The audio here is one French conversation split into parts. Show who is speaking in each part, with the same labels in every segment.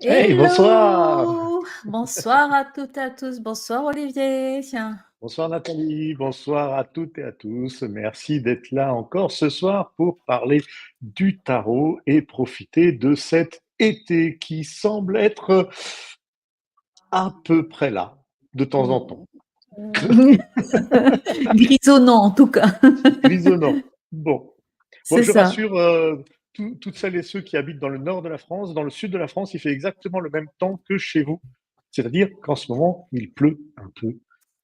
Speaker 1: Hey, bonsoir!
Speaker 2: Hello! Bonsoir à toutes et à tous. Bonsoir Olivier.
Speaker 1: Bonsoir Nathalie, bonsoir à toutes et à tous. Merci d'être là encore ce soir pour parler du tarot et profiter de cet été qui semble être à peu près là, de temps en temps.
Speaker 2: Grisonnant en tout cas.
Speaker 1: Grisonnant. Bon,
Speaker 2: C'est
Speaker 1: je
Speaker 2: ça.
Speaker 1: rassure toutes celles et ceux qui habitent dans le nord de la France. Dans le sud de la France, il fait exactement le même temps que chez vous. C'est-à-dire qu'en ce moment, il pleut un peu.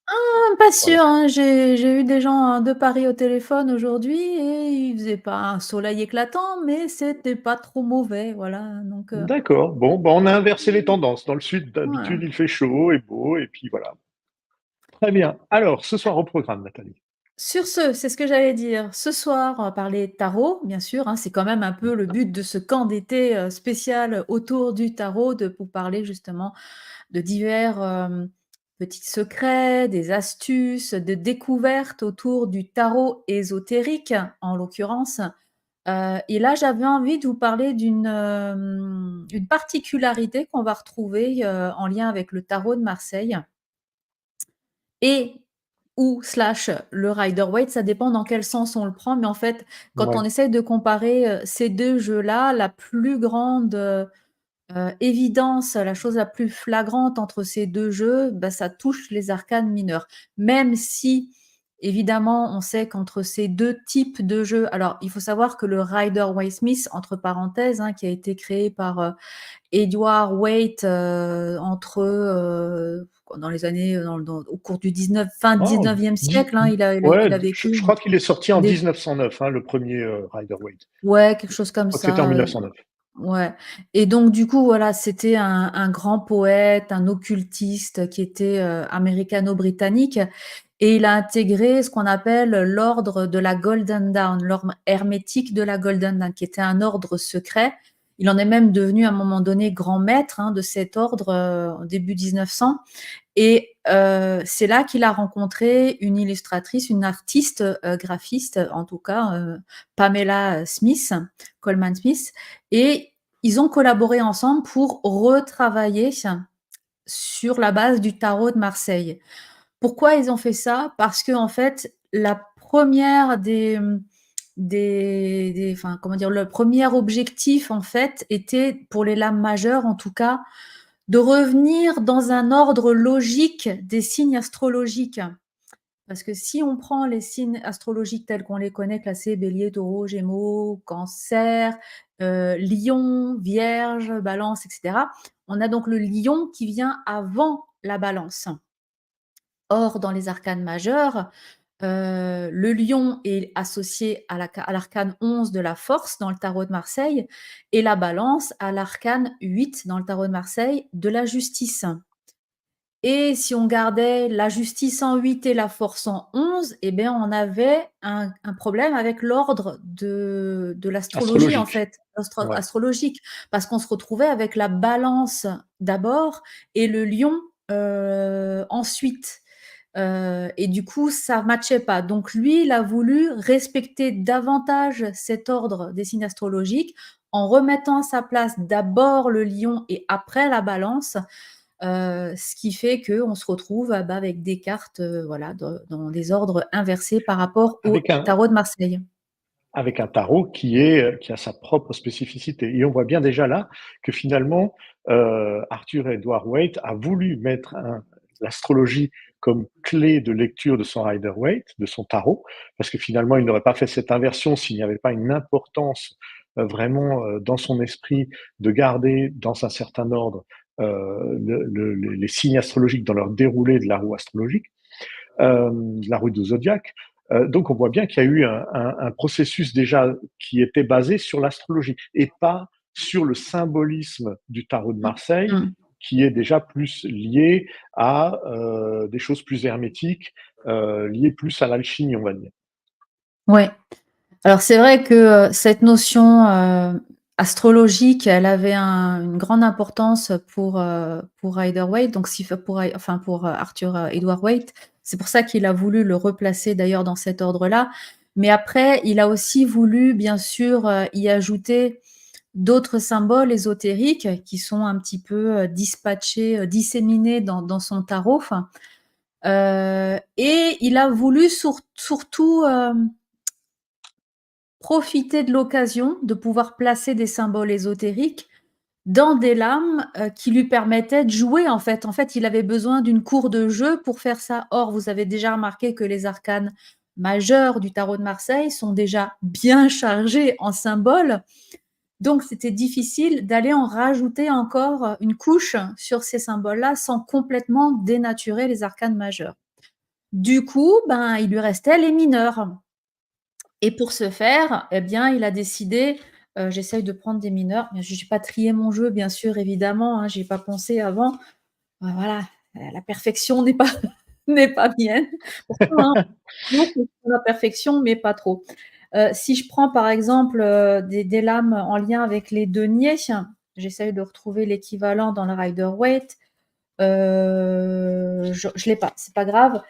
Speaker 2: Pas
Speaker 1: Voilà.
Speaker 2: sûr, hein. J'ai eu des gens de Paris au téléphone aujourd'hui et il faisait pas un soleil éclatant, mais c'était pas trop mauvais, voilà. Donc,
Speaker 1: D'accord. Bon, on a inversé les tendances. Dans le sud,
Speaker 2: voilà.
Speaker 1: d'habitude, il fait chaud et beau, et puis voilà. Très bien. Alors, ce soir au programme, Nathalie.
Speaker 2: Sur ce, c'est ce que j'allais dire. Ce soir, on va parler tarot, bien sûr, hein, c'est quand même un peu le but de ce camp d'été, spécial autour du tarot, pour parler justement de divers, petits secrets, des astuces, de découvertes autour du tarot ésotérique, en l'occurrence. Et là, j'avais envie de vous parler une particularité qu'on va retrouver, en lien avec le tarot de Marseille et ou slash le Rider-Waite, ça dépend dans quel sens on le prend, mais en fait, quand on
Speaker 1: Ouais.
Speaker 2: essaye de comparer, ces 2 jeux-là, la plus grande, évidence, la chose la plus flagrante entre ces 2 jeux, bah, ça touche les arcanes mineures. Même si, évidemment, on sait qu'entre ces 2 types de jeux, alors il faut savoir que le Rider-Waite-Smith, entre parenthèses, hein, qui a été créé par, Edward Waite, dans les années, au cours du 19 fin
Speaker 1: Oh,
Speaker 2: 19e siècle, hein,
Speaker 1: ouais,
Speaker 2: il a
Speaker 1: je
Speaker 2: vécu
Speaker 1: crois qu'il est sorti en
Speaker 2: des
Speaker 1: 1909, hein, le premier Rider-Waite.
Speaker 2: ouais, quelque chose
Speaker 1: Je
Speaker 2: comme
Speaker 1: crois que c'était en
Speaker 2: ça,
Speaker 1: 1909.
Speaker 2: ouais, et donc du coup, voilà, c'était un grand poète, un occultiste qui était, américano-britannique, et il a intégré ce qu'on appelle l'ordre de la Golden Dawn, l'ordre hermétique de la Golden Dawn, qui était un ordre secret. Il en est même devenu à un moment donné grand maître, hein, de cet ordre, au début 1900, et c'est là qu'il a rencontré une illustratrice, une artiste, graphiste, en tout cas, Pamela Smith, Coleman Smith, et ils ont collaboré ensemble pour retravailler sur la base du tarot de Marseille. Pourquoi ils ont fait ça? Parce qu'en fait, la première des enfin, comment dire? Le premier objectif, en fait, était, pour les lames majeures en tout cas, de revenir dans un ordre logique des signes astrologiques. Parce que si on prend les signes astrologiques tels qu'on les connaît, classés Bélier, Taureau, Gémeaux, Cancer, Lion, Vierge, Balance, et cetera, on a donc le Lion qui vient avant la Balance. Or, dans les arcanes majeurs, le lion est associé à l'arcane 11 de la force dans le tarot de Marseille, et la balance à l'arcane 8 dans le tarot de Marseille de la justice. Et si on gardait la justice en 8 et la force en 11, eh bien, on avait un problème avec l'ordre de l'astrologie, en
Speaker 1: Astrologique.
Speaker 2: fait,
Speaker 1: Ouais.
Speaker 2: astrologique. Parce qu'on se retrouvait avec la balance d'abord et le lion, ensuite. Et du coup, ça matchait pas. Donc lui, il a voulu respecter davantage cet ordre des signes astrologiques en remettant à sa place d'abord le lion et après la balance, ce qui fait qu'on se retrouve, bah, avec des cartes, voilà, dans des ordres inversés par rapport au
Speaker 1: Avec un,
Speaker 2: tarot de Marseille.
Speaker 1: avec un tarot qui a sa propre spécificité. Et on voit bien déjà là que finalement, Arthur Edward Waite a voulu mettre l'astrologie comme clé de lecture de son Rider-Waite, de son tarot, parce que finalement, il n'aurait pas fait cette inversion s'il n'y avait pas une importance vraiment dans son esprit de garder dans un certain ordre les signes astrologiques dans leur déroulé de la roue astrologique, de la roue du zodiaque. Donc on voit bien qu'il y a eu un processus déjà qui était basé sur l'astrologie et pas sur le symbolisme du tarot de Marseille, qui est déjà plus lié à des choses plus hermétiques, liées plus à l'alchimie, on va dire.
Speaker 2: Ouais. Alors c'est vrai que cette notion astrologique, elle avait une grande importance pour Rider-Waite, donc pour Arthur Edward Waite. C'est pour ça qu'il a voulu le replacer d'ailleurs dans cet ordre-là. Mais après, il a aussi voulu, bien sûr, y ajouter d'autres symboles ésotériques qui sont un petit peu dispatchés, disséminés dans son tarot. Et il a voulu surtout profiter de l'occasion de pouvoir placer des symboles ésotériques dans des lames qui lui permettaient de jouer en fait. En fait, il avait besoin d'une cour de jeu pour faire ça. Or, vous avez déjà remarqué que les arcanes majeurs du tarot de Marseille sont déjà bien chargés en symboles. Donc, c'était difficile d'aller en rajouter encore une couche sur ces symboles-là sans complètement dénaturer les arcanes majeurs. Du coup, il lui restait les mineurs. Et pour ce faire, eh bien, il a décidé, j'essaye de prendre des mineurs, mais je n'ai pas trié mon jeu, bien sûr, évidemment, hein, j'y ai pas pensé avant. Voilà, la perfection n'est pas n'est pas mienne. Pourtant, hein, la perfection, mais pas trop. Si je prends, par exemple, des lames en lien avec les deniers, j'essaye de retrouver l'équivalent dans le Rider-Waite. Je l'ai pas, c'est pas grave.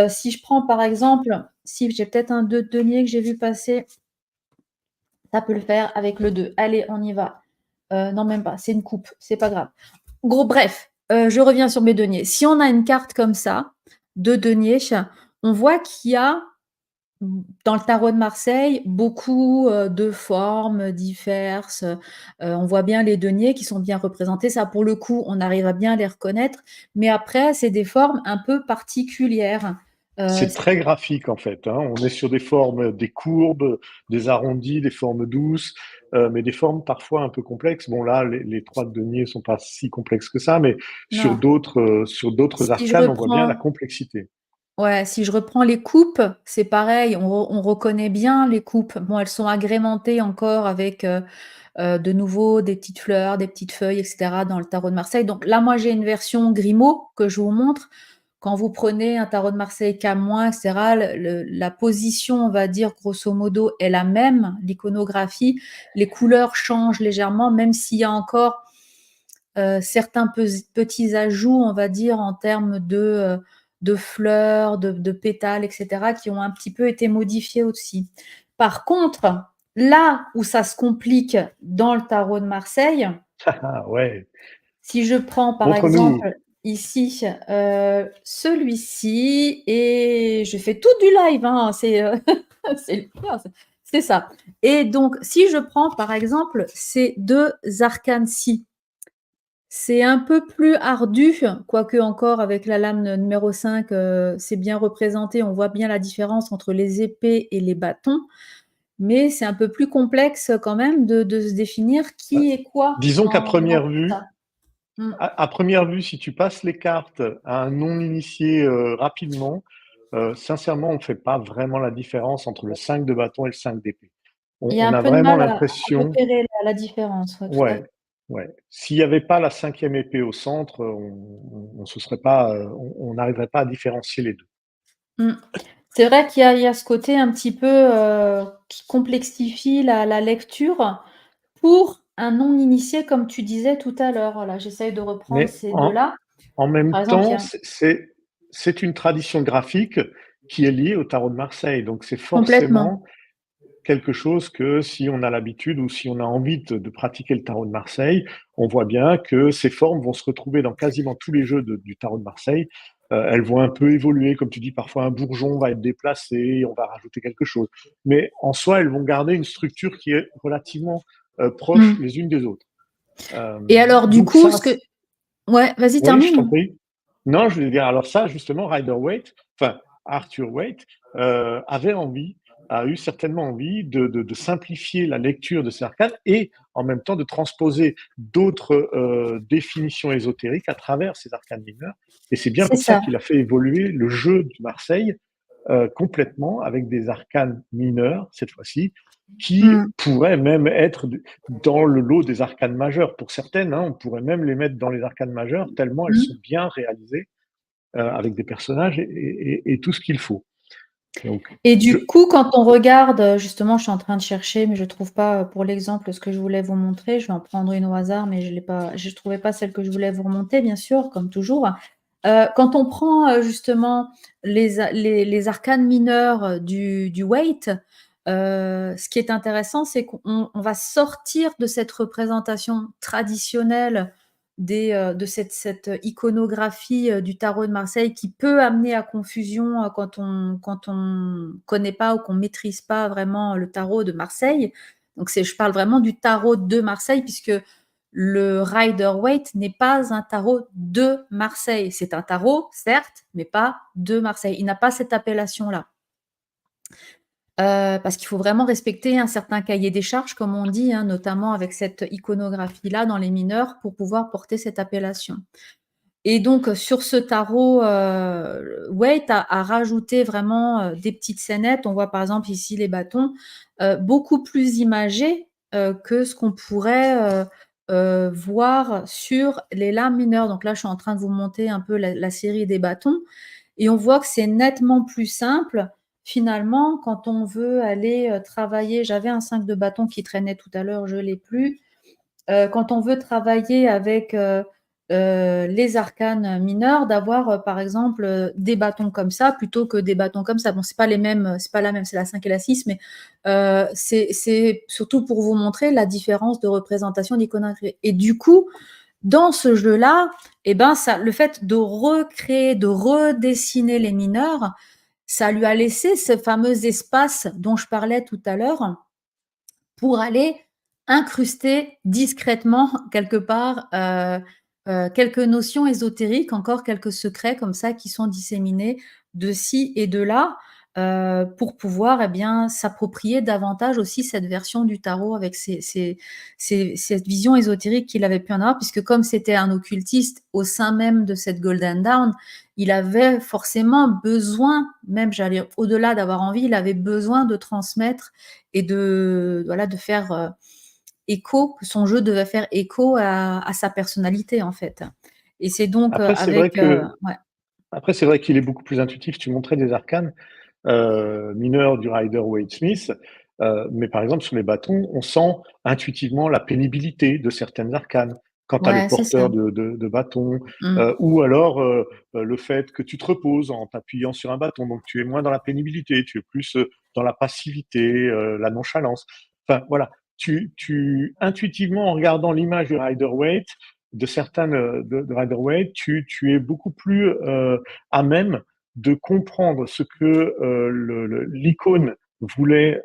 Speaker 2: Si je prends, par exemple, si j'ai peut-être un 2 de denier que j'ai vu passer, ça peut le faire avec le 2. Allez, on y va. Non, même pas, c'est une coupe, c'est pas grave. Gros, bref, je reviens sur mes deniers. Si on a une carte comme ça, de denier, on voit qu'il y a, dans le tarot de Marseille, beaucoup de formes diverses. On voit bien les deniers qui sont bien représentés. Ça, pour le coup, on arrive à bien les reconnaître. Mais après, c'est des formes un peu particulières.
Speaker 1: C'est très graphique en fait, hein. On est sur des formes, des courbes, des arrondis, des formes douces, mais des formes parfois un peu complexes. Bon là, les trois de denier sont pas si complexes que ça, mais
Speaker 2: Non.
Speaker 1: sur d'autres
Speaker 2: Si je
Speaker 1: arcanes, on voit bien la
Speaker 2: reprends
Speaker 1: complexité.
Speaker 2: Ouais, si je reprends les coupes, c'est pareil, on reconnaît bien les coupes. Bon, elles sont agrémentées encore avec, de nouveau des petites fleurs, des petites feuilles et cetera dans le tarot de Marseille. Donc là, moi, j'ai une version Grimaud que je vous montre. Quand vous prenez un tarot de Marseille Camoin et cetera, la position, on va dire, grosso modo, est la même, l'iconographie. Les couleurs changent légèrement, même s'il y a encore, certains petits ajouts, on va dire, en termes de fleurs, de pétales et cetera, qui ont un petit peu été modifiés aussi. Par contre, là où ça se complique dans le tarot de Marseille,
Speaker 1: Ah ouais,
Speaker 2: si je prends par
Speaker 1: montre-nous.
Speaker 2: exemple ici, celui-ci et je fais tout du live, hein, c'est ça. Et donc si je prends par exemple ces 2 arcanes-ci, c'est un peu plus ardu, quoique encore avec la lame numéro 5, c'est bien représenté. On voit bien la différence entre les épées et les bâtons, mais c'est un peu plus complexe quand même de se définir qui est quoi
Speaker 1: Disons qu'à
Speaker 2: dans
Speaker 1: première
Speaker 2: tout
Speaker 1: vue,
Speaker 2: ça. Mmh.
Speaker 1: à première vue, si tu passes les cartes à un non-initié rapidement, sincèrement, on ne fait pas vraiment la différence entre le 5 de bâton et le 5 d'épée.
Speaker 2: Il y a
Speaker 1: On
Speaker 2: un
Speaker 1: a
Speaker 2: peu de
Speaker 1: vraiment
Speaker 2: mal à
Speaker 1: l'impression,
Speaker 2: repérer la différence, ouais, tout à fait.
Speaker 1: ouais, ouais. S'il n'y avait pas la cinquième épée au centre, on se serait pas, on n'arriverait pas à différencier les deux.
Speaker 2: Mmh. C'est vrai qu'il y a ce côté un petit peu, qui complexifie la lecture pour un non-initié, comme tu disais tout à l'heure. Voilà, j'essaye de reprendre
Speaker 1: Mais
Speaker 2: ces 2 là.
Speaker 1: en même
Speaker 2: Par exemple, il y
Speaker 1: temps,
Speaker 2: a
Speaker 1: c'est une tradition graphique qui est liée au tarot de Marseille. Donc c'est
Speaker 2: complètement.
Speaker 1: forcément quelque chose que si on a l'habitude ou si on a envie de pratiquer le tarot de Marseille, on voit bien que ces formes vont se retrouver dans quasiment tous les jeux du tarot de Marseille. Elles vont un peu évoluer, comme tu dis, parfois un bourgeon va être déplacé, on va rajouter quelque chose. Mais en soi, elles vont garder une structure qui est relativement proche
Speaker 2: Mmh.
Speaker 1: les unes des autres.
Speaker 2: Et alors du
Speaker 1: Donc
Speaker 2: coup,
Speaker 1: ça,
Speaker 2: ouais, vas-y
Speaker 1: oui, je t'en
Speaker 2: termine.
Speaker 1: prie. Non, je voulais dire, alors ça, justement, Rider-Waite, enfin, Arthur Waite, avait envie, a eu certainement envie de simplifier la lecture de ces arcanes et en même temps de transposer d'autres définitions ésotériques à travers ces arcanes mineures. Et c'est bien
Speaker 2: C'est
Speaker 1: pour ça
Speaker 2: ça.
Speaker 1: qu'il a fait évoluer le jeu du Marseille complètement avec des arcanes mineurs, cette fois-ci, qui
Speaker 2: Mm.
Speaker 1: pourraient même être dans le lot des arcanes majeures. Pour certaines, hein, on pourrait même les mettre dans les arcanes majeures, tellement elles sont
Speaker 2: Mm.
Speaker 1: bien réalisées avec des personnages et tout ce qu'il faut. Donc,
Speaker 2: Et
Speaker 1: je...
Speaker 2: du coup, quand on regarde, justement, je suis en train de chercher, mais je trouve pas pour l'exemple ce que je voulais vous montrer. Je vais en prendre une au hasard, mais je trouvais pas celle que je voulais vous remonter, bien sûr, comme toujours. Quand on prend justement les arcanes mineurs du Waite, ce qui est intéressant, c'est qu'on va sortir de cette représentation traditionnelle de cette iconographie du tarot de Marseille qui peut amener à confusion quand on connaît pas ou qu'on maîtrise pas vraiment le tarot de Marseille. Donc je parle vraiment du tarot de Marseille puisque le Rider-Waite n'est pas un tarot de Marseille. C'est un tarot, certes, mais pas de Marseille. Il n'a pas cette appellation-là. Parce qu'il faut vraiment respecter un certain cahier des charges, comme on dit, hein, notamment avec cette iconographie-là dans les mineurs, pour pouvoir porter cette appellation. Et donc, sur ce tarot, Waite a rajouté vraiment des petites scénettes. On voit par exemple ici les bâtons, beaucoup plus imagés que ce qu'on pourrait voir sur les lames mineures. Donc là, je suis en train de vous monter un peu la série des bâtons. Et on voit que c'est nettement plus simple, finalement, quand on veut aller travailler. J'avais un 5 de bâton qui traînait tout à l'heure, je ne l'ai plus. Quand on veut travailler avec les arcanes mineurs, d'avoir par exemple des bâtons comme ça plutôt que des bâtons comme ça. Bon, c'est pas les mêmes, c'est pas la même, c'est la 5 et la 6, mais c'est surtout pour vous montrer la différence de représentation d'iconographie. Et du coup, dans ce jeu-là, eh ben, le fait de recréer, de redessiner les mineurs, ça lui a laissé ce fameux espace dont je parlais tout à l'heure pour aller incruster discrètement quelque part quelques notions ésotériques, encore quelques secrets comme ça qui sont disséminés de ci et de là pour pouvoir eh bien s'approprier davantage aussi cette version du tarot avec cette vision ésotérique qu'il avait pu en avoir, puisque comme c'était un occultiste au sein même de cette Golden Dawn, il avait forcément besoin, même j'allais au-delà d'avoir envie, il avait besoin de transmettre et de faire écho, que son jeu devait faire écho à sa personnalité en fait. Et c'est donc
Speaker 1: Après, c'est vrai
Speaker 2: avec
Speaker 1: que
Speaker 2: ouais.
Speaker 1: après, c'est vrai qu'il est beaucoup plus intuitif. Tu montrais des arcanes mineurs du Rider-Waite-Smith, mais par exemple sur les bâtons, on sent intuitivement la pénibilité de certaines arcanes quand tu as le
Speaker 2: Ouais, c'est ça.
Speaker 1: porteur de bâton,
Speaker 2: Mmh.
Speaker 1: ou alors le fait que tu te reposes en t'appuyant sur un bâton, donc tu es moins dans la pénibilité, tu es plus dans la passivité, la nonchalance. Enfin voilà, intuitivement en regardant l'image du Rider-Waite, de certaines de Rider-Waite, tu es beaucoup plus à même de comprendre ce que l'icône voulait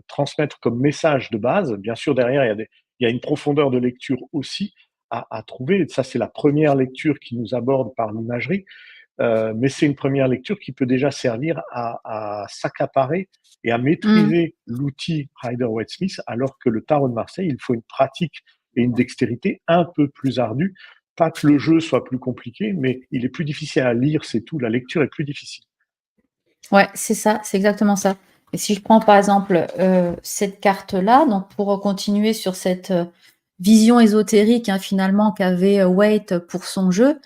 Speaker 1: transmettre comme message de base. Bien sûr, derrière, il y a une profondeur de lecture aussi à trouver. Ça, c'est la première lecture qui nous aborde par l'imagerie, mais c'est une première lecture qui peut déjà servir à s'accaparer et à
Speaker 2: Mmh.
Speaker 1: maîtriser l'outil Rider-Waite-Smith, alors que le tarot de Marseille, il faut une pratique et une dextérité un peu plus ardue. Pas que le jeu soit plus compliqué, mais il est plus difficile à lire, c'est tout. La lecture est plus difficile.
Speaker 2: Ouais, c'est ça, c'est exactement ça. Et si je prends par exemple, cette carte-là, donc pour continuer sur cette vision ésotérique, hein, finalement qu'avait Waite pour son jeu,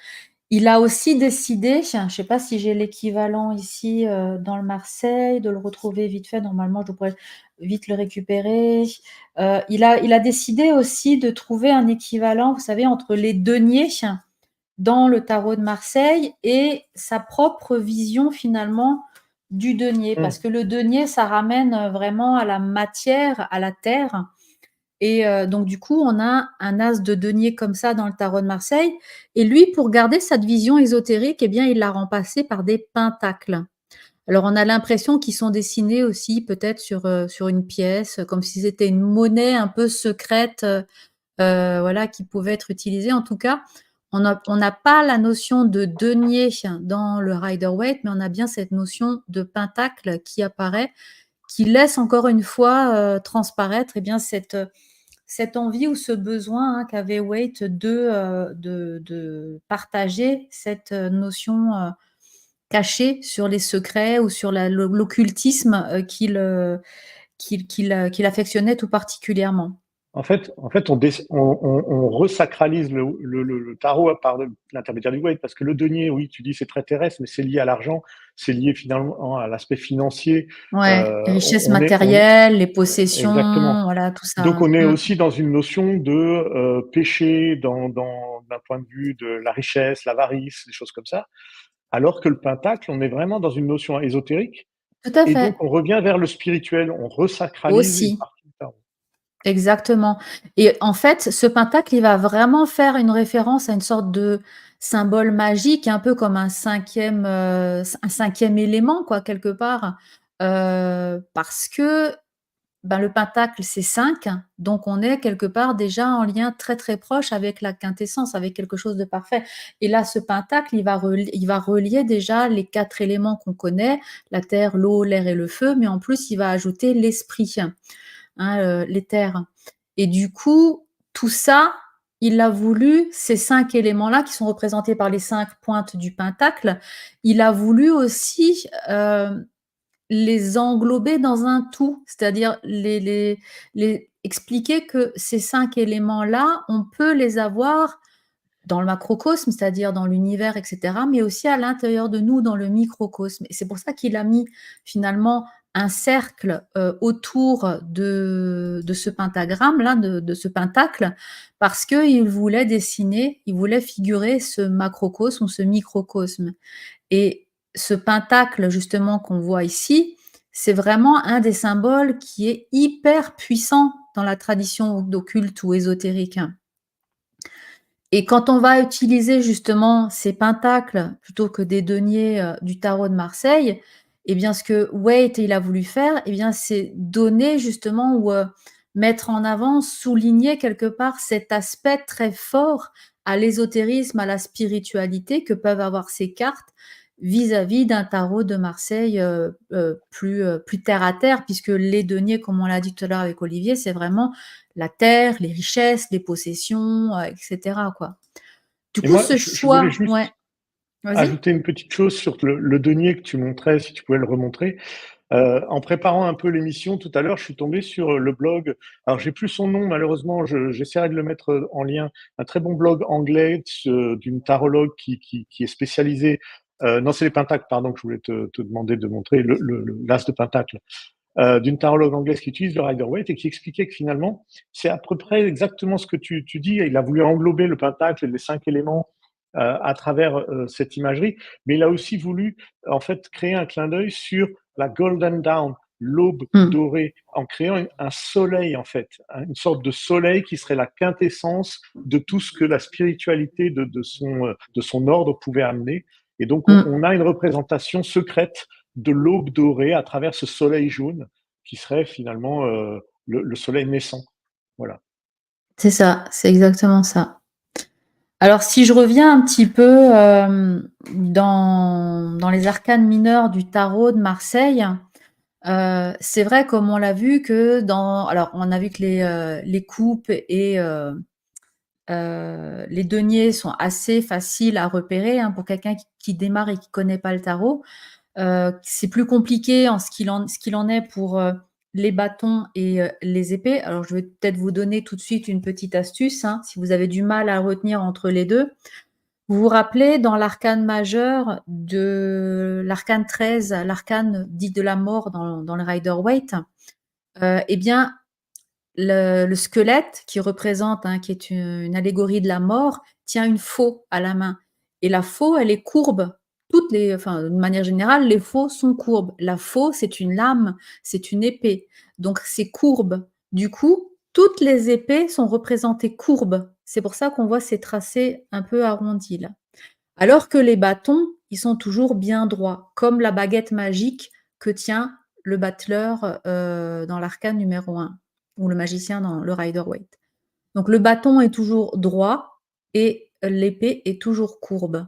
Speaker 2: il a aussi décidé, je ne sais pas si j'ai l'équivalent ici, dans le Marseille, de le retrouver vite fait. Normalement, je pourrais vite le récupérer. Il a décidé aussi de trouver un équivalent, vous savez, entre les deniers dans le tarot de Marseille et sa propre vision finalement du denier. Parce
Speaker 1: Mmh.
Speaker 2: que le denier, ça ramène vraiment à la matière, à la terre. Et donc du coup, on a un as de denier comme ça dans le tarot de Marseille. Et lui, pour garder cette vision ésotérique, eh bien, il l'a remplacé par des pentacles. Alors, on a l'impression qu'ils sont dessinés aussi peut-être sur une pièce, comme si c'était une monnaie un peu secrète, voilà, qui pouvait être utilisée. En tout cas, On n'a pas la notion de denier dans le Rider-Waite, mais on a bien cette notion de pentacle qui apparaît, qui laisse encore une fois transparaître eh bien, cette envie ou ce besoin qu'avait Waite de partager cette notion cachée sur les secrets ou sur l'occultisme qu'il affectionnait tout particulièrement.
Speaker 1: En fait, on resacralise le tarot par l'intermédiaire du Waite, parce que le denier, oui, tu dis c'est très terrestre, mais c'est lié à l'argent, c'est lié finalement à l'aspect financier.
Speaker 2: Ouais, les richesses
Speaker 1: On est
Speaker 2: matérielles, les possessions,
Speaker 1: exactement.
Speaker 2: voilà, tout
Speaker 1: Donc
Speaker 2: ça.
Speaker 1: on est aussi dans une notion de péché d'un point de vue de la richesse, l'avarice, des choses comme ça. Alors que le pentacle, on est vraiment dans une notion ésotérique,
Speaker 2: Tout à
Speaker 1: et
Speaker 2: fait,
Speaker 1: donc on revient vers le spirituel, on resacralise une
Speaker 2: aussi.
Speaker 1: partie du tarot.
Speaker 2: Exactement et en fait, ce pentacle, il va vraiment faire une référence à une sorte de symbole magique, un peu comme un 5e élément quoi, quelque part, parce que, ben, le pentacle, c'est 5, donc on est quelque part déjà en lien très, très proche avec la quintessence, avec quelque chose de parfait et là, ce pentacle, il va relier déjà les 4 éléments qu'on connaît, la terre, l'eau, l'air et le feu, mais en plus, il va ajouter l'esprit. Hein, l'éther et du coup, tout ça, il a voulu ces 5 éléments-là qui sont représentés par les 5 pointes du pentacle, il a voulu aussi, les englober dans un tout. C'est-à-dire les expliquer que ces 5 éléments-là, on peut les avoir dans le macrocosme, c'est-à-dire dans l'univers et cetera, mais aussi à l'intérieur de nous, dans le microcosme et c'est pour ça qu'il a mis finalement un cercle, autour de ce pentagramme-là, de ce pentacle, parce qu'il voulait dessiner, il voulait figurer ce macrocosme ou ce microcosme et ce pentacle justement qu'on voit ici, c'est vraiment un des symboles qui est hyper puissant dans la tradition occulte ou ésotérique. Et quand on va utiliser justement ces pentacles plutôt que des deniers, du tarot de Marseille, eh bien ce que Waite il a voulu faire, eh bien c'est donner justement ou, mettre en avant, souligner quelque part cet aspect très fort à l'ésotérisme, à la spiritualité que peuvent avoir ces cartes vis-à-vis d'un tarot de Marseille, plus terre à terre puisque les deniers, comme on l'a dit tout à l'heure avec Olivier, c'est vraiment la terre, les richesses, les possessions, et cetera, quoi. Du
Speaker 1: Et
Speaker 2: coup,
Speaker 1: moi,
Speaker 2: ce
Speaker 1: je voulais
Speaker 2: choix ouais,
Speaker 1: juste
Speaker 2: vas-y?
Speaker 1: ajouter une petite chose sur le denier que tu montrais, si tu pouvais le remontrer. En préparant un peu l'émission tout à l'heure, je suis tombé sur le blog. Alors, j'ai plus son nom, malheureusement, j'essaierai de le mettre en lien. Un très bon blog anglais d'une tarologue qui est spécialisée. Non, c'est les pentacles, pardon, que je voulais te demander de montrer, l'as de pentacle. D'une tarologue anglaise qui utilise le Rider-Waite et qui expliquait que finalement, c'est à peu près exactement ce que tu dis. Il a voulu englober le pentacle et les 5 éléments à travers cette imagerie, mais il a aussi voulu en fait créer un clin d'œil sur la Golden Dawn, l'aube
Speaker 2: Mmh.
Speaker 1: dorée, en créant un soleil en fait, une sorte de soleil qui serait la quintessence de tout ce que la spiritualité de son ordre pouvait amener. Et donc
Speaker 2: Mmh.
Speaker 1: on a une représentation secrète de l'aube dorée à travers ce soleil jaune qui serait finalement le soleil naissant. Voilà.
Speaker 2: C'est ça, c'est exactement ça. Alors si je reviens un petit peu, dans les arcanes mineurs du tarot de Marseille, c'est vrai comme on l'a vu que alors on a vu que les coupes et les deniers sont assez faciles à repérer, hein, pour quelqu'un qui démarre et qui connaît pas le tarot. C'est plus compliqué en ce qu'il en est pour, les bâtons et les épées. Alors je vais peut-être vous donner tout de suite une petite astuce, hein, si vous avez du mal à retenir entre les 2. Vous vous rappelez dans l'arcane majeur de l'arcane 13, l'arcane dit de la mort dans le Rider-Waite, eh bien le squelette qui représente, hein, qui est une allégorie de la mort, tient une faux à la main et la faux, elle est courbe. Enfin, de manière générale, les faux sont courbes. La faux, c'est une lame, c'est une épée, donc c'est courbe. Du coup, toutes les épées sont représentées courbes. C'est pour ça qu'on voit ces tracés un peu arrondis là. Alors que les bâtons, ils sont toujours bien droits, comme la baguette magique que tient le battleur, dans l'arcane numéro 1 ou le magicien dans le Rider-Waite. Donc le bâton est toujours droit et l'épée est toujours courbe.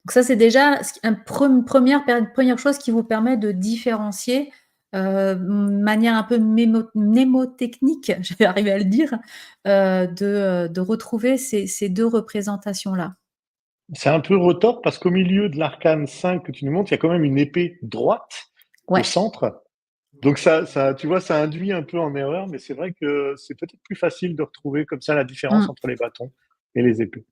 Speaker 2: Donc ça, c'est déjà première chose qui vous permet de différencier, manière un peu mnémotechnique, je vais arriver à le dire, de retrouver ces 2 représentations-là.
Speaker 1: C'est un peu retors parce qu'au milieu de l'arcane 5 que tu nous montres, il y a quand même une épée droite au
Speaker 2: Ouais.
Speaker 1: centre. Donc ça, tu vois, ça induit un peu en erreur, mais c'est vrai que c'est peut-être plus facile de retrouver comme ça la différence
Speaker 2: Mmh.
Speaker 1: entre les bâtons et les épées.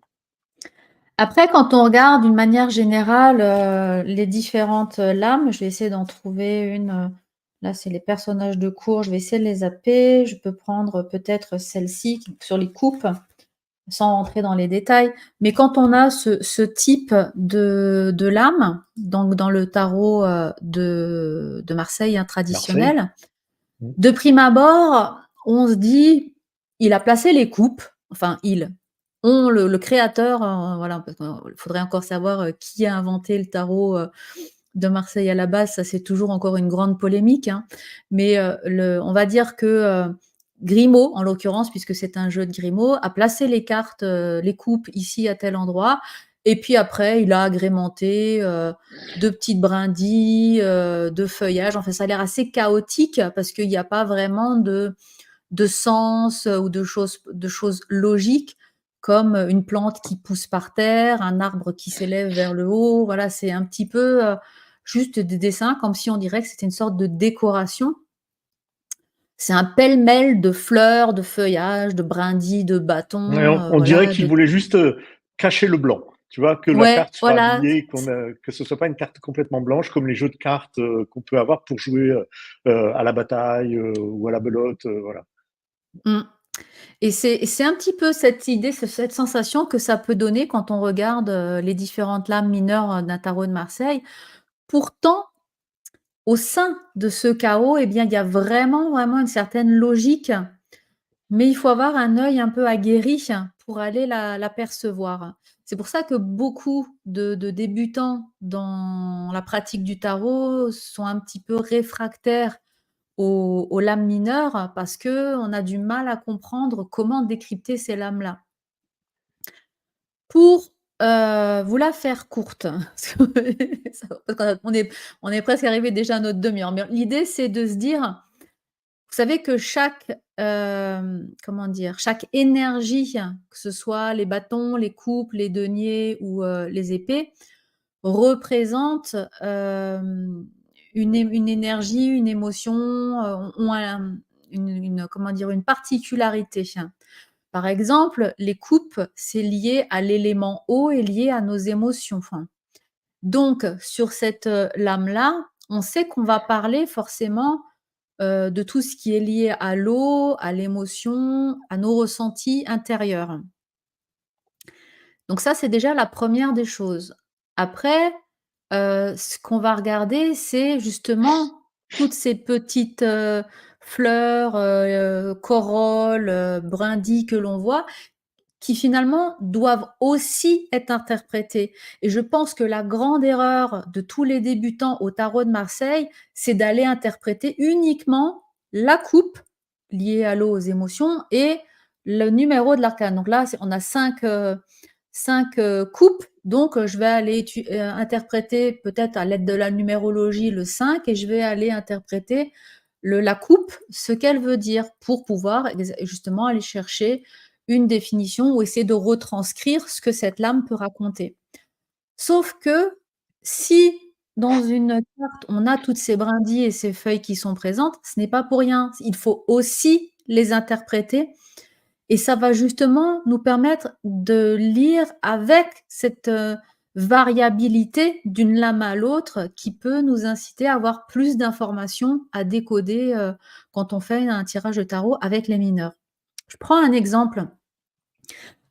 Speaker 2: Après, quand on regarde d'une manière générale, les différentes, lames, je vais essayer d'en trouver une, là, c'est les personnages de cours, je vais essayer de les zapper. Je peux prendre peut-être celle-ci sur les coupes, sans rentrer dans les détails. Mais quand on a ce type de lame, donc dans le tarot, de Marseille, hein,
Speaker 1: Marseille?
Speaker 2: traditionnel,
Speaker 1: Mmh.
Speaker 2: de prime abord, on se dit: «Il a placé les coupes», enfin il, on le créateur, voilà, parce qu'il faudrait encore savoir, qui a inventé le tarot, de Marseille à la base, ça c'est toujours encore une grande polémique, hein. Mais, on va dire que, Grimaud, en l'occurrence, puisque c'est un jeu de Grimaud, a placé les cartes, les coupes ici à tel endroit et puis après il a agrémenté, de petites brindilles, de feuillage. Enfin, ça a l'air assez chaotique parce qu'il y a pas vraiment de sens, ou de choses logiques comme, une plante qui pousse par terre, un arbre qui s'élève vers le haut. Voilà, c'est un petit peu, juste des dessins comme si on dirait que c'était une sorte de décoration. C'est un pêle-mêle de fleurs, de feuillages, de brindilles, de
Speaker 1: Ouais,
Speaker 2: bâtons,
Speaker 1: on dirait
Speaker 2: voilà,
Speaker 1: qu'il
Speaker 2: de
Speaker 1: voulait juste, cacher le blanc. Tu vois? Que la
Speaker 2: ouais,
Speaker 1: carte soit
Speaker 2: voilà.
Speaker 1: habillée, que ce soit pas une carte complètement blanche comme les jeux de cartes, qu'on peut avoir pour jouer, à la bataille, ou à la belote, voilà.
Speaker 2: Mmh. Et c'est un petit peu cette idée, cette sensation que ça peut donner quand on regarde, les différentes lames mineures, d'un tarot de Marseille. Pourtant, au sein de ce chaos, eh bien, il y a vraiment, vraiment une certaine logique, mais il faut avoir un œil un peu aguerri pour aller l'apercevoir. C'est pour ça que beaucoup de débutants dans la pratique du tarot sont un petit peu réfractaires aux lames mineures parce qu'on a du mal à comprendre comment décrypter ces lames-là. Pour, vous la faire courte, parce qu'on est presque arrivé déjà à notre demi-heure, mais l'idée c'est de se dire, vous savez que chaque, comment dire? Chaque énergie, que ce soit les bâtons, les coupes, les deniers ou, les épées, représente, une énergie, une émotion, ont une comment dire? Une particularité. Par exemple, les coupes, c'est lié à l'élément eau et lié à nos émotions. Enfin, donc sur cette, lame-là, on sait qu'on va parler forcément, de tout ce qui est lié à l'eau, à l'émotion, à nos ressentis intérieurs. Donc ça, c'est déjà la première des choses. Après, ce qu'on va regarder, c'est justement toutes ces petites, fleurs, corolles, brindilles que l'on voit qui finalement doivent aussi être interprétés. Et je pense que la grande erreur de tous les débutants au tarot de Marseille, c'est d'aller interpréter uniquement la coupe liée à l'eau, aux émotions et le numéro de l'arcane. Donc là, on a 5 coupes, donc je vais aller interpréter peut-être à l'aide de la numérologie le 5 et je vais aller interpréter la coupe, ce qu'elle veut dire pour pouvoir justement aller chercher une définition ou essayer de retranscrire ce que cette lame peut raconter. Sauf que si dans une carte, on a toutes ces brindilles et ces feuilles qui sont présentes, ce n'est pas pour rien. Il faut aussi les interpréter et ça va justement nous permettre de lire avec cette, variabilité d'une lame à l'autre qui peut nous inciter à avoir plus d'informations à décoder, quand on fait un tirage de tarot avec les mineurs. Je prends un exemple.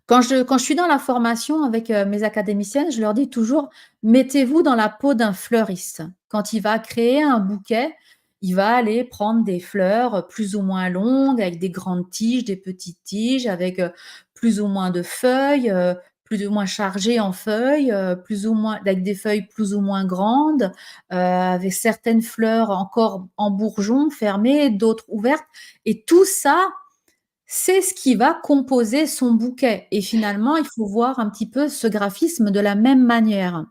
Speaker 2: Quand je suis dans la formation avec, mes académiciennes, je leur dis toujours: «Mettez-vous dans la peau d'un fleuriste». Quand il va créer un bouquet, il va aller prendre des fleurs, plus ou moins longues, avec des grandes tiges, des petites tiges, avec, plus ou moins de feuilles, plus ou moins chargées en feuilles, plus ou moins avec des feuilles plus ou moins grandes, avec certaines fleurs encore en bourgeons fermées, d'autres ouvertes et tout ça, c'est ce qui va composer son bouquet et finalement, il faut voir un petit peu ce graphisme de la même manière.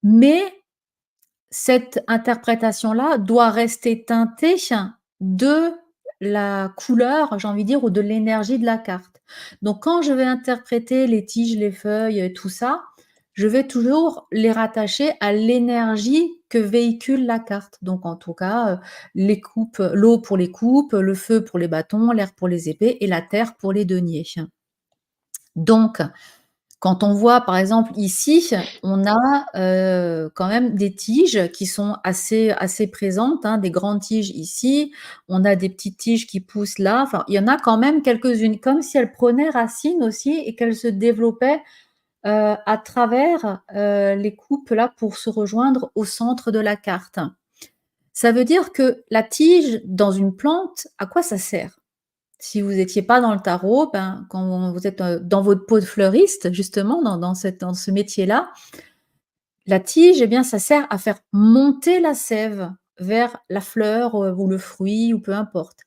Speaker 2: Mais cette interprétation-là doit rester teintée de la couleur, j'ai envie de dire, ou de l'énergie de la carte. Donc quand je vais interpréter les tiges, les feuilles et tout ça, je vais toujours les rattacher à l'énergie que véhicule la carte. Donc en tout cas, les coupes, l'eau pour les coupes, le feu pour les bâtons, l'air pour les épées et la terre pour les deniers. Donc quand on voit, par exemple, ici, on a, quand même des tiges qui sont assez présentes, hein, des grandes tiges ici. On a des petites tiges qui poussent là. Enfin, il y en a quand même quelques-unes, comme si elles prenaient racine aussi et qu'elles se développaient, à travers, les coupes là pour se rejoindre au centre de la carte. Ça veut dire que la tige dans une plante, à quoi ça sert? Si vous étiez pas dans le tarot, ben, quand vous êtes, dans votre peau de fleuriste, justement, dans ce métier-là, la tige, eh bien, ça sert à faire monter la sève vers la fleur, ou le fruit ou peu importe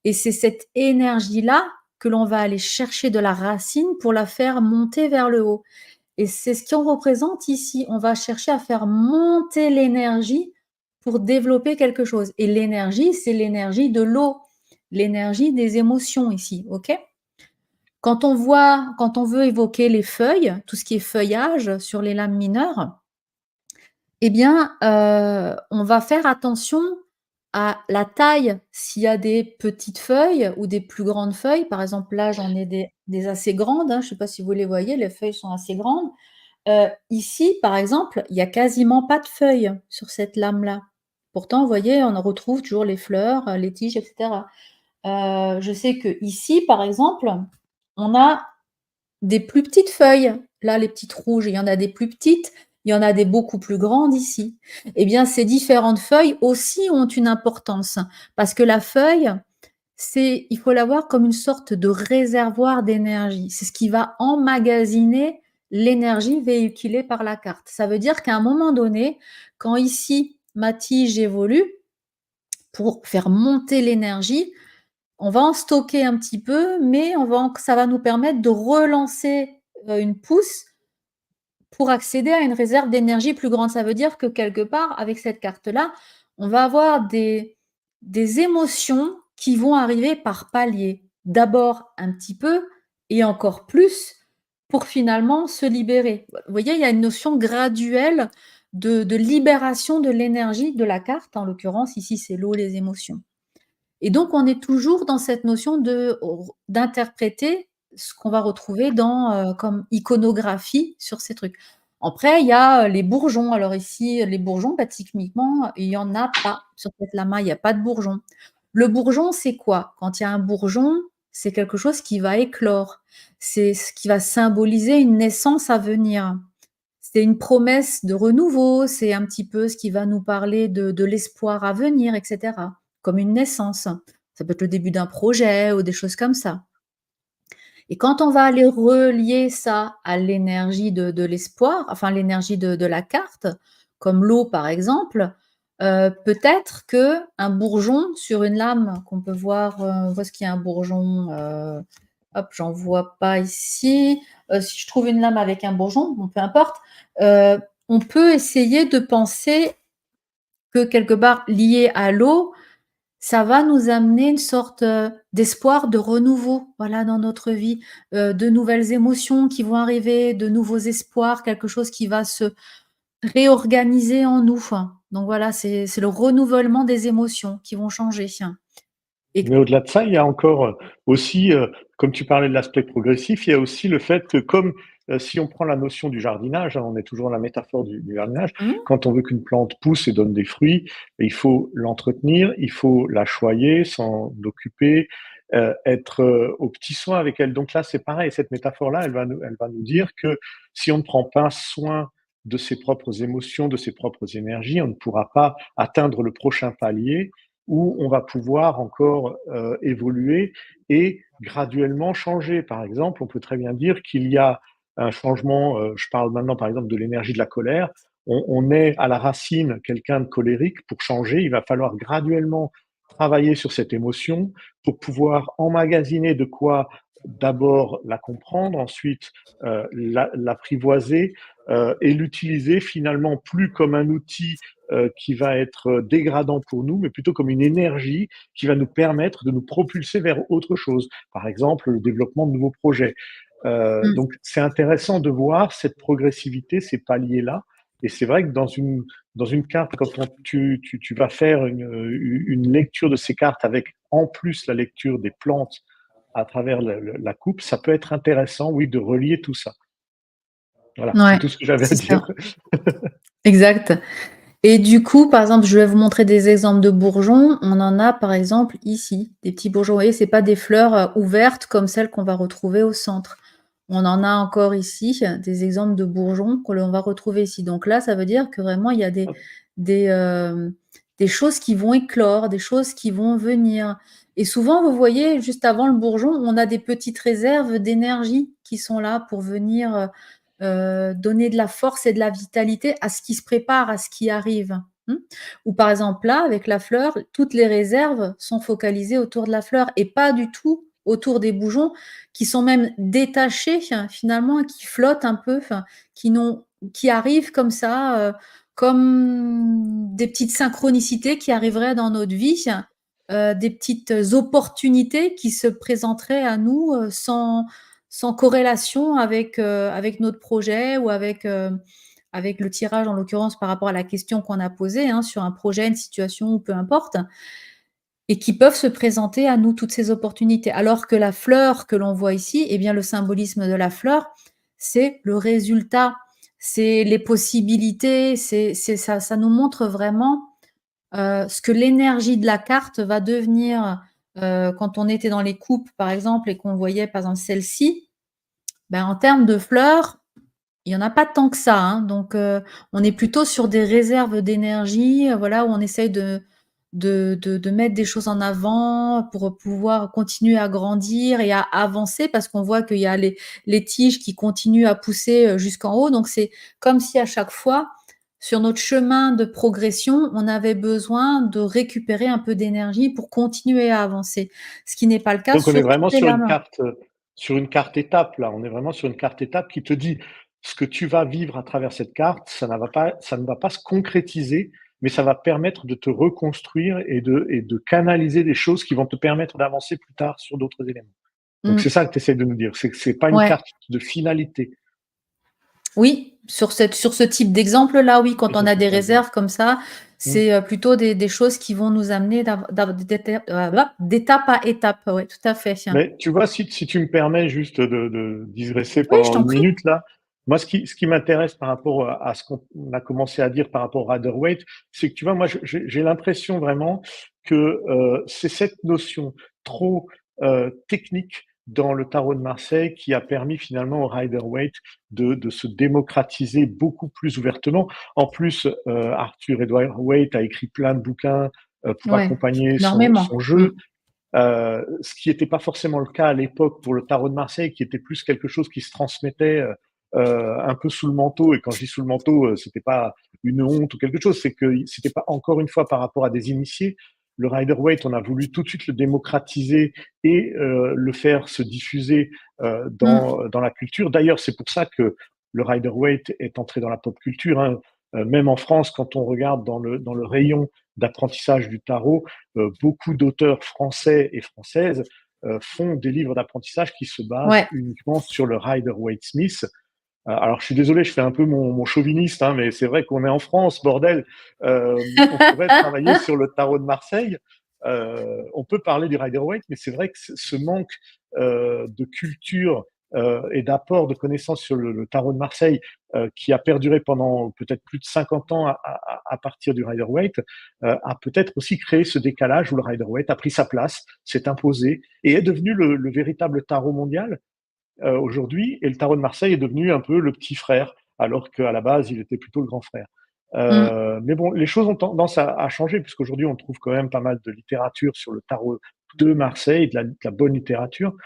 Speaker 2: et c'est cette énergie-là que l'on va aller chercher de la racine pour la faire monter vers le haut et c'est ce qu'on représente ici. On va chercher à faire monter l'énergie pour développer quelque chose et l'énergie, c'est l'énergie de l'eau, l'énergie des émotions ici, OK? Quand on veut évoquer les feuilles, tout ce qui est feuillage sur les lames mineures, eh bien, on va faire attention à la taille. S'il y a des petites feuilles ou des plus grandes feuilles, par exemple, là, j'en ai des assez grandes, hein, je ne sais pas si vous les voyez, les feuilles sont assez grandes. Ici, par exemple, il y a quasiment pas de feuilles sur cette lame-là. Pourtant, vous voyez, on en retrouve toujours les fleurs, les tiges et cetera. Je sais qu'ici, par exemple, on a des plus petites feuilles. Là, les petites rouges, il y en a des plus petites, il y en a des beaucoup plus grandes ici. Eh bien, ces différentes feuilles aussi ont une importance parce que la feuille, il faut la voir comme une sorte de réservoir d'énergie. C'est ce qui va emmagasiner l'énergie véhiculée par la carte. Ça veut dire qu'à un moment donné, quand ici ma tige évolue, pour faire monter l'énergie, on va en stocker un petit peu, mais ça va nous permettre de relancer, une pousse pour accéder à une réserve d'énergie plus grande. Ça veut dire que quelque part, avec cette carte-là, on va avoir des émotions qui vont arriver par paliers. D'abord un petit peu et encore plus pour finalement se libérer. Vous voyez, il y a une notion graduelle de libération de l'énergie de la carte. En l'occurrence, ici, c'est l'eau, les émotions. Et donc, on est toujours dans cette notion d'interpréter ce qu'on va retrouver comme iconographie sur ces trucs. Après, il y a, les bourgeons. Alors ici, les bourgeons, bah, typiquement, il y en a pas. Sur cette lama, il y a pas de bourgeons. Le bourgeon, c'est quoi? Quand il y a un bourgeon, c'est quelque chose qui va éclore. C'est ce qui va symboliser une naissance à venir. C'est une promesse de renouveau, c'est un petit peu ce qui va nous parler de l'espoir à venir et cetera, comme une naissance. Ça peut être le début d'un projet ou des choses comme ça et quand on va aller relier ça à l'énergie de l'espoir, enfin l'énergie de la carte, comme l'eau par exemple, peut-être qu'un bourgeon sur une lame qu'on peut voir, où est-ce qu'il y a un bourgeon? Hop, j'en vois pas ici. Si je trouve une lame avec un bourgeon, bon peu importe, heu, on peut essayer de penser que quelque part lié à l'eau, ça va nous amener une sorte, d'espoir de renouveau, voilà, dans notre vie, de nouvelles émotions qui vont arriver, de nouveaux espoirs, quelque chose qui va se réorganiser en nous. Donc voilà, c'est le renouvellement des émotions qui vont changer et
Speaker 1: Mais au-delà de ça, il y a encore, aussi, comme tu parlais de l'aspect progressif, il y a aussi le fait que comme, si on prend la notion du jardinage, hein, on est toujours dans la métaphore du jardinage,
Speaker 2: mmh,
Speaker 1: quand on veut qu'une plante pousse et donne des fruits, il faut l'entretenir, il faut la choyer, s'en occuper, être, aux petits soins avec elle. Donc là, c'est pareil, cette métaphore-là, elle va nous dire que si on ne prend pas soin de ses propres émotions, de ses propres énergies, on ne pourra pas atteindre le prochain palier où on va pouvoir encore évoluer et graduellement changer. Par exemple, on peut très bien dire qu'il y a un changement, je parle maintenant par exemple de l'énergie de la colère, on est à la racine quelqu'un de colérique, pour changer, il va falloir graduellement travailler sur cette émotion pour pouvoir emmagasiner de quoi d'abord la comprendre, ensuite l'apprivoiser et l'utiliser finalement plus comme un outil qui va être dégradant pour nous, mais plutôt comme une énergie qui va nous permettre de nous propulser vers autre chose. Par exemple, le développement de nouveaux projets.
Speaker 2: Mmh.
Speaker 1: Donc, c'est intéressant de voir cette progressivité, ces paliers-là. Et c'est vrai que dans une carte, quand tu vas faire une lecture de ces cartes avec en plus la lecture des plantes à travers la coupe, ça peut être intéressant, oui, de relier tout ça. Voilà, c'est
Speaker 2: Ouais,
Speaker 1: tout ce que j'avais à
Speaker 2: c'est
Speaker 1: dire.
Speaker 2: ça. Exact. Et du coup, par exemple, je vais vous montrer des exemples de bourgeons. On en a, par exemple, ici, des petits bourgeons. Vous voyez, c'est pas des fleurs, ouvertes comme celles qu'on va retrouver au centre. On en a encore ici, des exemples de bourgeons que l'on va retrouver ici. Donc là, ça veut dire que vraiment il y a des, des choses qui vont éclore, des choses qui vont venir. Et souvent, vous voyez, juste avant le bourgeon, on a des petites réserves d'énergie qui sont là pour venir, donner de la force et de la vitalité à ce qui se prépare, à ce qui arrive. Ou par exemple là, avec la fleur, toutes les réserves sont focalisées autour de la fleur et pas du tout autour des bourgeons qui sont même détachés finalement, qui flottent un peu, enfin, qui arrivent comme ça, comme des petites synchronicités qui arriveraient dans notre vie, des petites opportunités qui se présenteraient à nous, sans corrélation avec notre projet ou avec le tirage, en l'occurrence, par rapport à la question qu'on a posée, hein, sur un projet, une situation ou peu importe, et qui peuvent se présenter à nous, toutes ces opportunités. Alors que la fleur que l'on voit ici, eh bien, le symbolisme de la fleur, c'est le résultat, c'est les possibilités, c'est ça, ça nous montre vraiment ce que l'énergie de la carte va devenir. Quand on était dans les coupes, par exemple, et qu'on voyait, par exemple, celle-ci, ben, en termes de fleurs, il y en a pas tant que ça, hein, donc on est plutôt sur des réserves d'énergie, voilà, où on essaye de mettre des choses en avant pour pouvoir continuer à grandir et à avancer parce qu'on voit qu'il y a les tiges qui continuent à pousser, jusqu'en haut, donc c'est comme si à chaque fois, sur notre chemin de progression, on avait besoin de récupérer un peu d'énergie pour continuer à avancer. Ce qui n'est pas le cas
Speaker 1: Donc, on est
Speaker 2: sur
Speaker 1: vraiment
Speaker 2: toutes les lames.
Speaker 1: sur une carte étape, là. On est vraiment sur une carte étape qui te dit ce que tu vas vivre à travers cette carte, ça ne va pas se concrétiser, mais ça va permettre de te reconstruire et de canaliser des choses qui vont te permettre d'avancer plus tard sur d'autres éléments. Donc,
Speaker 2: Mmh,
Speaker 1: c'est ça que tu essaies de nous dire. C'est que c'est pas une
Speaker 2: ouais.
Speaker 1: carte de finalité.
Speaker 2: Oui, sur ce type d'exemple-là, oui, quand
Speaker 1: Et
Speaker 2: on
Speaker 1: sur
Speaker 2: a
Speaker 1: ce
Speaker 2: des
Speaker 1: tableau.
Speaker 2: réserves comme ça,
Speaker 1: Mmh.
Speaker 2: c'est, plutôt des choses qui vont nous amener d'étape à étape, ouais, tout à fait.
Speaker 1: Mais tu vois, si tu me permets juste de digresser
Speaker 2: Oui, je
Speaker 1: pendant
Speaker 2: t'en
Speaker 1: une
Speaker 2: prie.
Speaker 1: minute là, moi ce qui m'intéresse par rapport à ce qu'on a commencé à dire par rapport au Rider-Waite, c'est que tu vois, moi j'ai l'impression vraiment que c'est cette notion trop technique dans le tarot de Marseille qui a permis finalement au Rider-Waite de se démocratiser beaucoup plus ouvertement. En plus, Arthur Edward Waite a écrit plein de bouquins pour
Speaker 2: Ouais,
Speaker 1: accompagner
Speaker 2: énormément.
Speaker 1: son
Speaker 2: Mmh.
Speaker 1: jeu. Ce qui n'était pas forcément le cas à l'époque pour le tarot de Marseille, qui était plus quelque chose qui se transmettait un peu sous le manteau. Et quand je dis sous le manteau, c'était pas une honte ou quelque chose, c'est que c'était pas encore une fois par rapport à des initiés. Le Rider-Waite, on a voulu tout de suite le démocratiser et le faire se diffuser
Speaker 2: Mmh.
Speaker 1: dans la culture. D'ailleurs, c'est pour ça que le Rider-Waite est entré dans la pop culture. Hein. Même en France, quand on regarde dans le rayon d'apprentissage du tarot, beaucoup d'auteurs français et françaises font des livres d'apprentissage qui se basent
Speaker 2: Ouais.
Speaker 1: uniquement sur le Rider-Waite-Smith. Alors, je suis désolé, je fais un peu mon chauviniste, hein, mais c'est vrai qu'on est en France, bordel. On pourrait travailler sur le tarot de Marseille. On peut parler du Rider-Waite, mais c'est vrai que ce manque de culture et d'apport de connaissances sur le tarot de Marseille, qui a perduré pendant peut-être plus de 50 ans à partir du Rider-Waite, a peut-être aussi créé ce décalage où le Rider-Waite a pris sa place, s'est imposé et est devenu le véritable tarot mondial aujourd'hui. Et le tarot de Marseille est devenu un peu le petit frère, alors qu'à la base, il était plutôt le grand frère.
Speaker 2: Mmh.
Speaker 1: Mais bon, les choses ont tendance à changer, puisqu'aujourd'hui, on trouve quand même pas mal de littérature sur le tarot de Marseille, de la bonne littérature,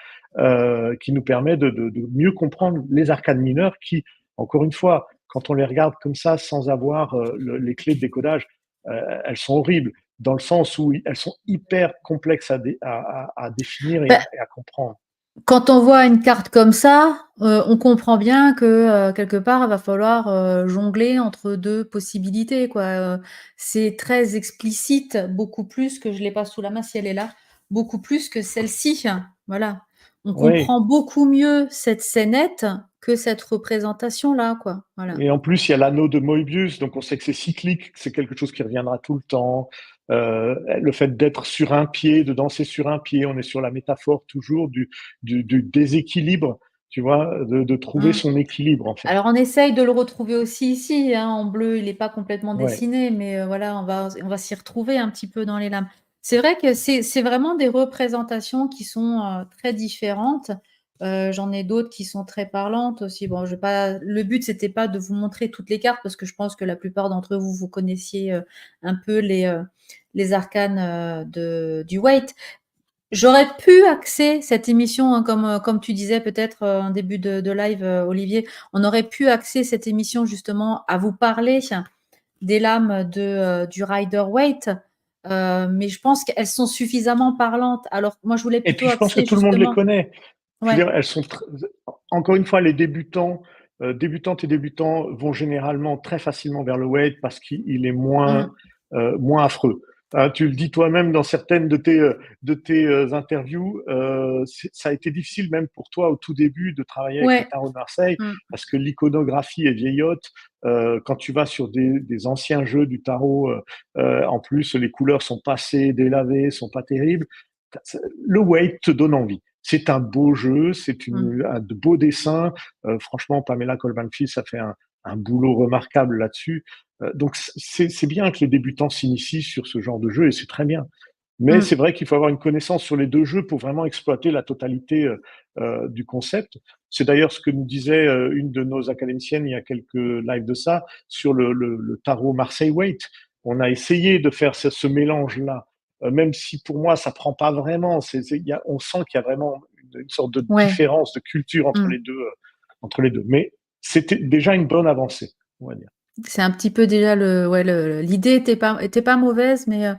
Speaker 1: qui nous permet de mieux comprendre les arcanes mineures qui, encore une fois, quand on les regarde comme ça, sans avoir les clés de décodage, elles sont horribles. dans le sens où elles sont hyper complexes à définir
Speaker 2: Ben,
Speaker 1: et à comprendre.
Speaker 2: quand on voit une carte comme ça, on comprend bien que quelque part, il va falloir jongler entre deux possibilités, quoi. C'est très explicite, beaucoup plus que je l'ai pas sous la main si elle est là, beaucoup plus que celle-ci. Voilà. On
Speaker 1: Oui.
Speaker 2: comprend beaucoup mieux cette scénette que cette représentation-là, quoi. Voilà.
Speaker 1: Et en plus, il y a l'anneau de Moebius, donc on sait que c'est cyclique, que c'est quelque chose qui reviendra tout le temps. Le fait d'être sur un pied, de danser sur un pied, on est sur la métaphore toujours du déséquilibre, tu vois, de trouver
Speaker 2: Mmh.
Speaker 1: son équilibre en fait.
Speaker 2: Alors on essaye de le retrouver aussi ici, hein, en bleu, il est pas complètement
Speaker 1: Ouais.
Speaker 2: dessiné, mais voilà, on va s'y retrouver un petit peu dans les lames. C'est vrai que c'est vraiment des représentations qui sont, très différentes. J'en ai d'autres qui sont très parlantes aussi. Bon, je vais pas le but, c'était pas de vous montrer toutes les cartes parce que je pense que la plupart d'entre vous, vous connaissiez, un peu les arcanes, du Waite. J'aurais pu axer cette émission, hein, comme tu disais peut-être, en début de live, Olivier, on aurait pu axer cette émission justement à vous parler des lames du Rider-Waite, mais je pense qu'elles sont suffisamment parlantes. Alors moi, je voulais
Speaker 1: Et puis
Speaker 2: plutôt
Speaker 1: je pense que
Speaker 2: axer
Speaker 1: tout le monde les
Speaker 2: justement
Speaker 1: connaît. Je veux
Speaker 2: ouais,
Speaker 1: dire, encore une fois, les débutants, débutantes et débutants vont généralement très facilement vers le weight parce qu'il est
Speaker 2: mmh,
Speaker 1: moins affreux. Hein, tu le dis toi-même dans certaines de tes interviews, ça a été difficile même pour toi au tout début de travailler avec le
Speaker 2: ouais,
Speaker 1: tarot de Marseille
Speaker 2: mmh,
Speaker 1: parce que l'iconographie est vieillotte. Quand tu vas sur des anciens jeux du tarot, en plus les couleurs sont passées, délavées, sont pas terribles. Le weight te donne envie. C'est un beau jeu, c'est
Speaker 2: mmh,
Speaker 1: un de beaux dessins. Franchement, Pamela Colman-Fils a fait un boulot remarquable là-dessus. Donc, c'est bien que les débutants s'initient sur ce genre de jeu et c'est très bien. Mais
Speaker 2: mmh,
Speaker 1: c'est vrai qu'il faut avoir une connaissance sur les deux jeux pour vraiment exploiter la totalité du concept. C'est d'ailleurs ce que nous disait une de nos académiciennes il y a quelques lives de ça sur le tarot Marseille Waite. On a essayé de faire ce mélange-là, même si pour moi ça prend pas vraiment. On sent qu'il y a vraiment une sorte de
Speaker 2: ouais,
Speaker 1: différence de culture
Speaker 2: mmh.
Speaker 1: entre les deux. Mais c'était déjà une bonne avancée, on va dire.
Speaker 2: C'est un petit peu déjà le ouais, l'idée était pas mauvaise, mais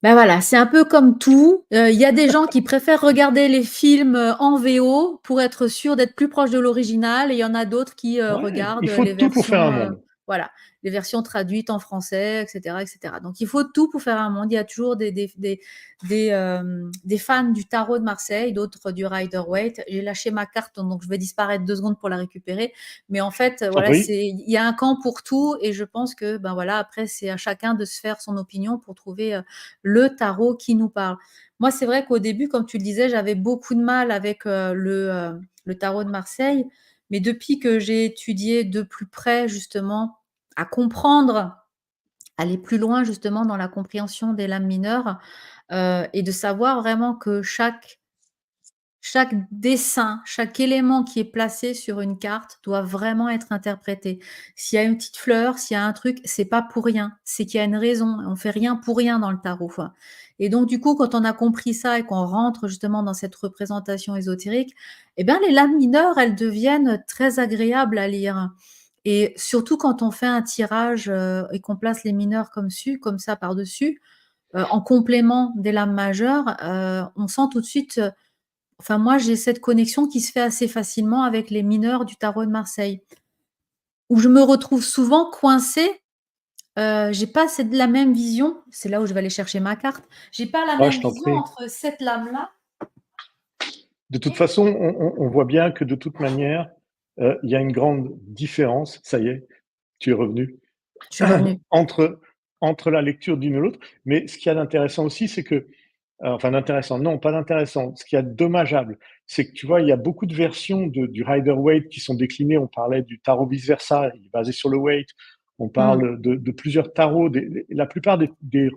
Speaker 2: bah, voilà, c'est un peu comme tout, il y a des gens qui préfèrent regarder les films, en VO pour être sûr d'être plus proche de l'original et il y en a d'autres qui,
Speaker 1: Ouais,
Speaker 2: regardent,
Speaker 1: il faut
Speaker 2: les
Speaker 1: tout pour faire un
Speaker 2: versions,
Speaker 1: monde.
Speaker 2: voilà, les versions traduites en français et cetera et cetera. Donc il faut tout pour faire un monde. Il y a toujours des fans du tarot de Marseille, d'autres du Rider-Waite. J'ai lâché ma carte, donc je vais disparaître 2 secondes pour la récupérer. Mais en fait,
Speaker 1: T'en
Speaker 2: voilà,
Speaker 1: prie.
Speaker 2: il y a un camp pour tout et je pense que, ben, voilà, après c'est à chacun de se faire son opinion pour trouver, le tarot qui nous parle. Moi, c'est vrai qu'au début, comme tu le disais, j'avais beaucoup de mal avec, le tarot de Marseille, mais depuis que j'ai étudié de plus près justement, à comprendre, aller plus loin justement dans la compréhension des lames mineures, et de savoir vraiment que chaque dessin, chaque élément qui est placé sur une carte doit vraiment être interprété. S'il y a une petite fleur, s'il y a un truc, c'est pas pour rien, c'est qu'il y a une raison. On fait rien pour rien dans le tarot, quoi. Et donc du coup, quand on a compris ça et qu'on rentre justement dans cette représentation ésotérique, eh bien les lames mineures, elles deviennent très agréables à lire. Et surtout quand on fait un tirage, et qu'on place les mineurs comme ça par-dessus, en complément des lames majeures, on sent tout de suite, enfin, moi, j'ai cette connexion qui se fait assez facilement avec les mineurs du tarot de Marseille, où je me retrouve souvent coincée, j'ai pas cette la même vision, c'est là où je vais aller chercher ma carte. J'ai pas la
Speaker 1: Ouais, je
Speaker 2: même
Speaker 1: t'en
Speaker 2: vision
Speaker 1: prie.
Speaker 2: entre cette lame-là
Speaker 1: De toute
Speaker 2: et
Speaker 1: façon, on voit bien que de toute manière, il y a une grande différence, ça y est, tu es revenu,
Speaker 2: je suis revenue.
Speaker 1: entre, entre la lecture d'une et l'autre. Mais ce qu'il y a d'intéressant aussi, c'est que, enfin d'intéressant, non, pas d'intéressant, ce qu'il y a de dommageable, c'est que tu vois, il y a beaucoup de versions du Rider-Waite qui sont déclinées. On parlait du tarot vice-versa, il est basé sur le Waite. On
Speaker 2: Mmh.
Speaker 1: parle de plusieurs tarots. La plupart des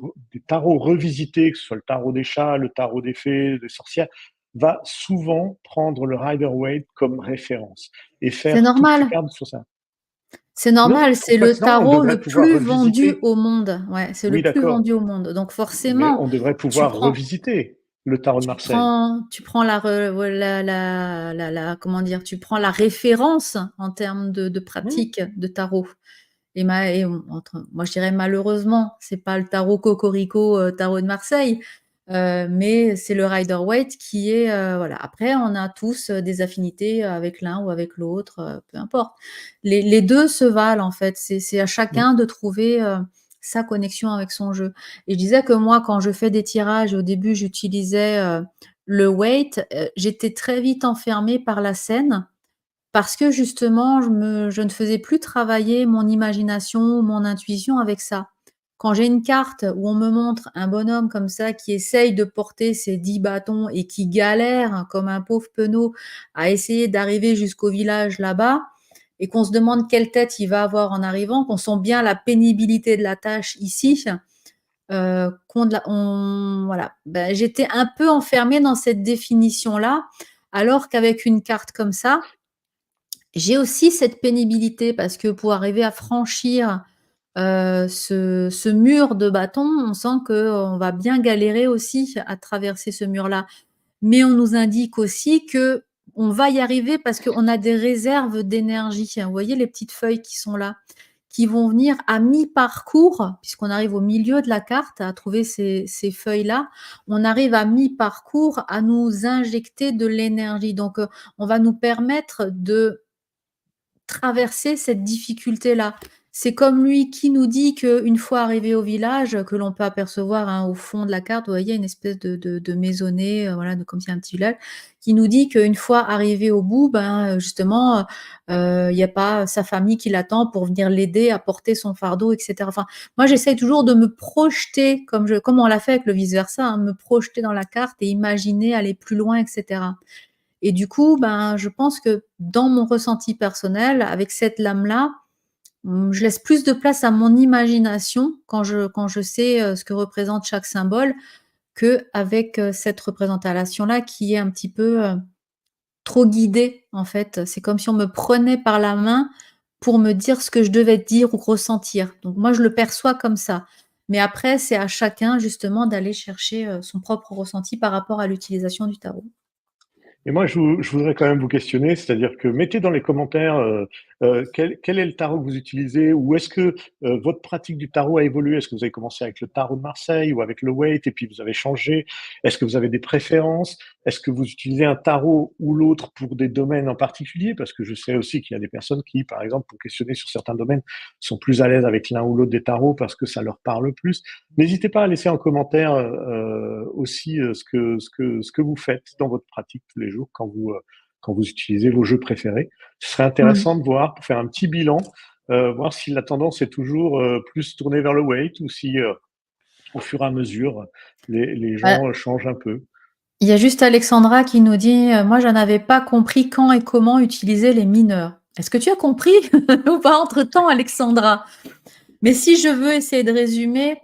Speaker 1: tarots revisités, que ce soit le tarot des chats, le tarot des fées, des sorcières, va souvent prendre le Rider-Waite comme référence et
Speaker 2: C'est
Speaker 1: faire toutes ses
Speaker 2: normal,
Speaker 1: cartes sur ça.
Speaker 2: c'est
Speaker 1: Non,
Speaker 2: normal,
Speaker 1: je trouve
Speaker 2: c'est
Speaker 1: pas que
Speaker 2: le
Speaker 1: c'est normal. On
Speaker 2: tarot
Speaker 1: devrait
Speaker 2: le
Speaker 1: pouvoir
Speaker 2: plus vendu
Speaker 1: revisiter.
Speaker 2: au monde. Ouais, c'est le
Speaker 1: Oui,
Speaker 2: plus
Speaker 1: d'accord.
Speaker 2: vendu au monde. Donc
Speaker 1: Mais
Speaker 2: forcément,
Speaker 1: on devrait
Speaker 2: tu
Speaker 1: pouvoir
Speaker 2: prends
Speaker 1: revisiter le tarot de
Speaker 2: tu
Speaker 1: Marseille.
Speaker 2: prends tu prends la re ouais, la comment dire? Tu prends la référence en termes de
Speaker 1: Oui,
Speaker 2: pratique de tarot. Moi, je dirais malheureusement, c'est pas le tarot Cocorico, tarot de Marseille, mais c'est le Rider-Waite qui est, voilà. Après, on a tous des affinités avec l'un ou avec l'autre, peu importe. Les deux se valent en fait. C'est à
Speaker 1: Mm.
Speaker 2: chacun de trouver sa connexion avec son jeu. Et je disais que moi, quand je fais des tirages, au début, j'utilisais le Waite. J'étais très vite enfermée par la scène parce que justement, je ne faisais plus travailler mon imagination, mon intuition avec ça. Quand j'ai une carte où on me montre un bonhomme comme ça qui essaye de porter ses 10 bâtons et qui galère comme un pauvre penaud à essayer d'arriver jusqu'au village là-bas et qu'on se demande quelle tête il va avoir en arrivant, qu'on sent bien la pénibilité de la tâche ici, voilà, j'étais un peu enfermée dans cette définition-là, alors qu'avec une carte comme ça, j'ai aussi cette pénibilité parce que pour arriver à franchir, ce mur de bâton, on sent qu'on va bien galérer aussi à traverser ce mur-là. Mais on nous indique aussi qu'on va y arriver parce qu'on a des réserves d'énergie. Vous voyez les petites feuilles qui sont là? Qui vont venir à mi-parcours, puisqu'on arrive au milieu de la carte à trouver ces feuilles-là, on arrive à mi-parcours à nous injecter de l'énergie. Donc, on va nous permettre de traverser cette difficulté-là. C'est comme lui qui nous dit qu'une fois arrivé au village, que l'on peut apercevoir, hein, au fond de la carte, vous voyez une espèce de maisonnée, voilà, comme s'il y a un petit village, qui nous dit qu'une fois arrivé au bout, justement, il y a pas sa famille qui l'attend pour venir l'aider à porter son fardeau et cetera. Enfin, moi, j'essaye toujours de me projeter comme on l'a fait avec le vice versa, hein, me projeter dans la carte et imaginer aller plus loin et cetera. Et du coup, je pense que dans mon ressenti personnel, avec cette lame-là, je laisse plus de place à mon imagination quand je sais, ce que représente chaque symbole, qu'avec, cette représentation-là qui est un petit peu, trop guidée, en fait. C'est comme si on me prenait par la main pour me dire ce que je devais dire ou ressentir. Donc moi, je le perçois comme ça. Mais après, c'est à chacun justement d'aller chercher, son propre ressenti par rapport à l'utilisation du tarot.
Speaker 1: Et moi, je voudrais quand même vous questionner, c'est-à-dire que mettez dans les commentaires quel est le tarot que vous utilisez, ou est-ce que votre pratique du tarot a évolué? Est-ce que vous avez commencé avec le tarot de Marseille ou avec le Waite et puis vous avez changé? Est-ce que vous avez des préférences? Est-ce que vous utilisez un tarot ou l'autre pour des domaines en particulier? Parce que je sais aussi qu'il y a des personnes qui, par exemple, pour questionner sur certains domaines, sont plus à l'aise avec l'un ou l'autre des tarots parce que ça leur parle plus. N'hésitez pas à laisser en commentaire aussi ce que vous faites dans votre pratique tous les jours quand vous utilisez vos jeux préférés. Ce serait
Speaker 2: Mmh.
Speaker 1: intéressant de voir, pour faire un petit bilan, voir si la tendance est toujours plus tournée vers le weight ou si au fur et à mesure les
Speaker 2: Bah,
Speaker 1: gens changent un peu.
Speaker 2: il y a juste Alexandra qui nous dit, «Moi, je n'avais pas compris quand et comment utiliser les mineurs». Est-ce que tu as compris ou pas entre-temps, Alexandra? Mais si je veux essayer de résumer,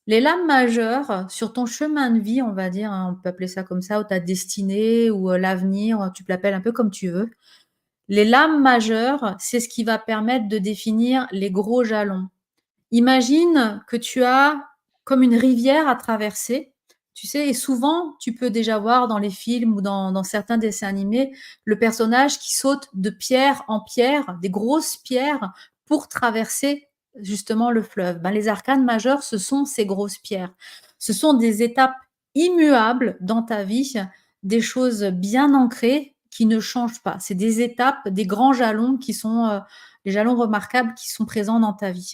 Speaker 2: les lames majeures sur ton chemin de vie, on va dire, hein, on peut appeler ça comme ça, ou ta destinée ou l'avenir, tu peux l'appelles un peu comme tu veux. Les lames majeures, c'est ce qui va permettre de définir les gros jalons. Imagine que tu as comme une rivière à traverser, tu sais? Et souvent, tu peux déjà voir dans les films ou dans certains dessins animés, le personnage qui saute de pierre en pierre, des grosses pierres, pour traverser justement le fleuve. Les arcanes majeures, ce sont ces grosses pierres. Ce sont des étapes immuables dans ta vie, des choses bien ancrées qui ne changent pas. C'est des étapes, des grands jalons qui sont, les jalons remarquables qui sont présents dans ta vie.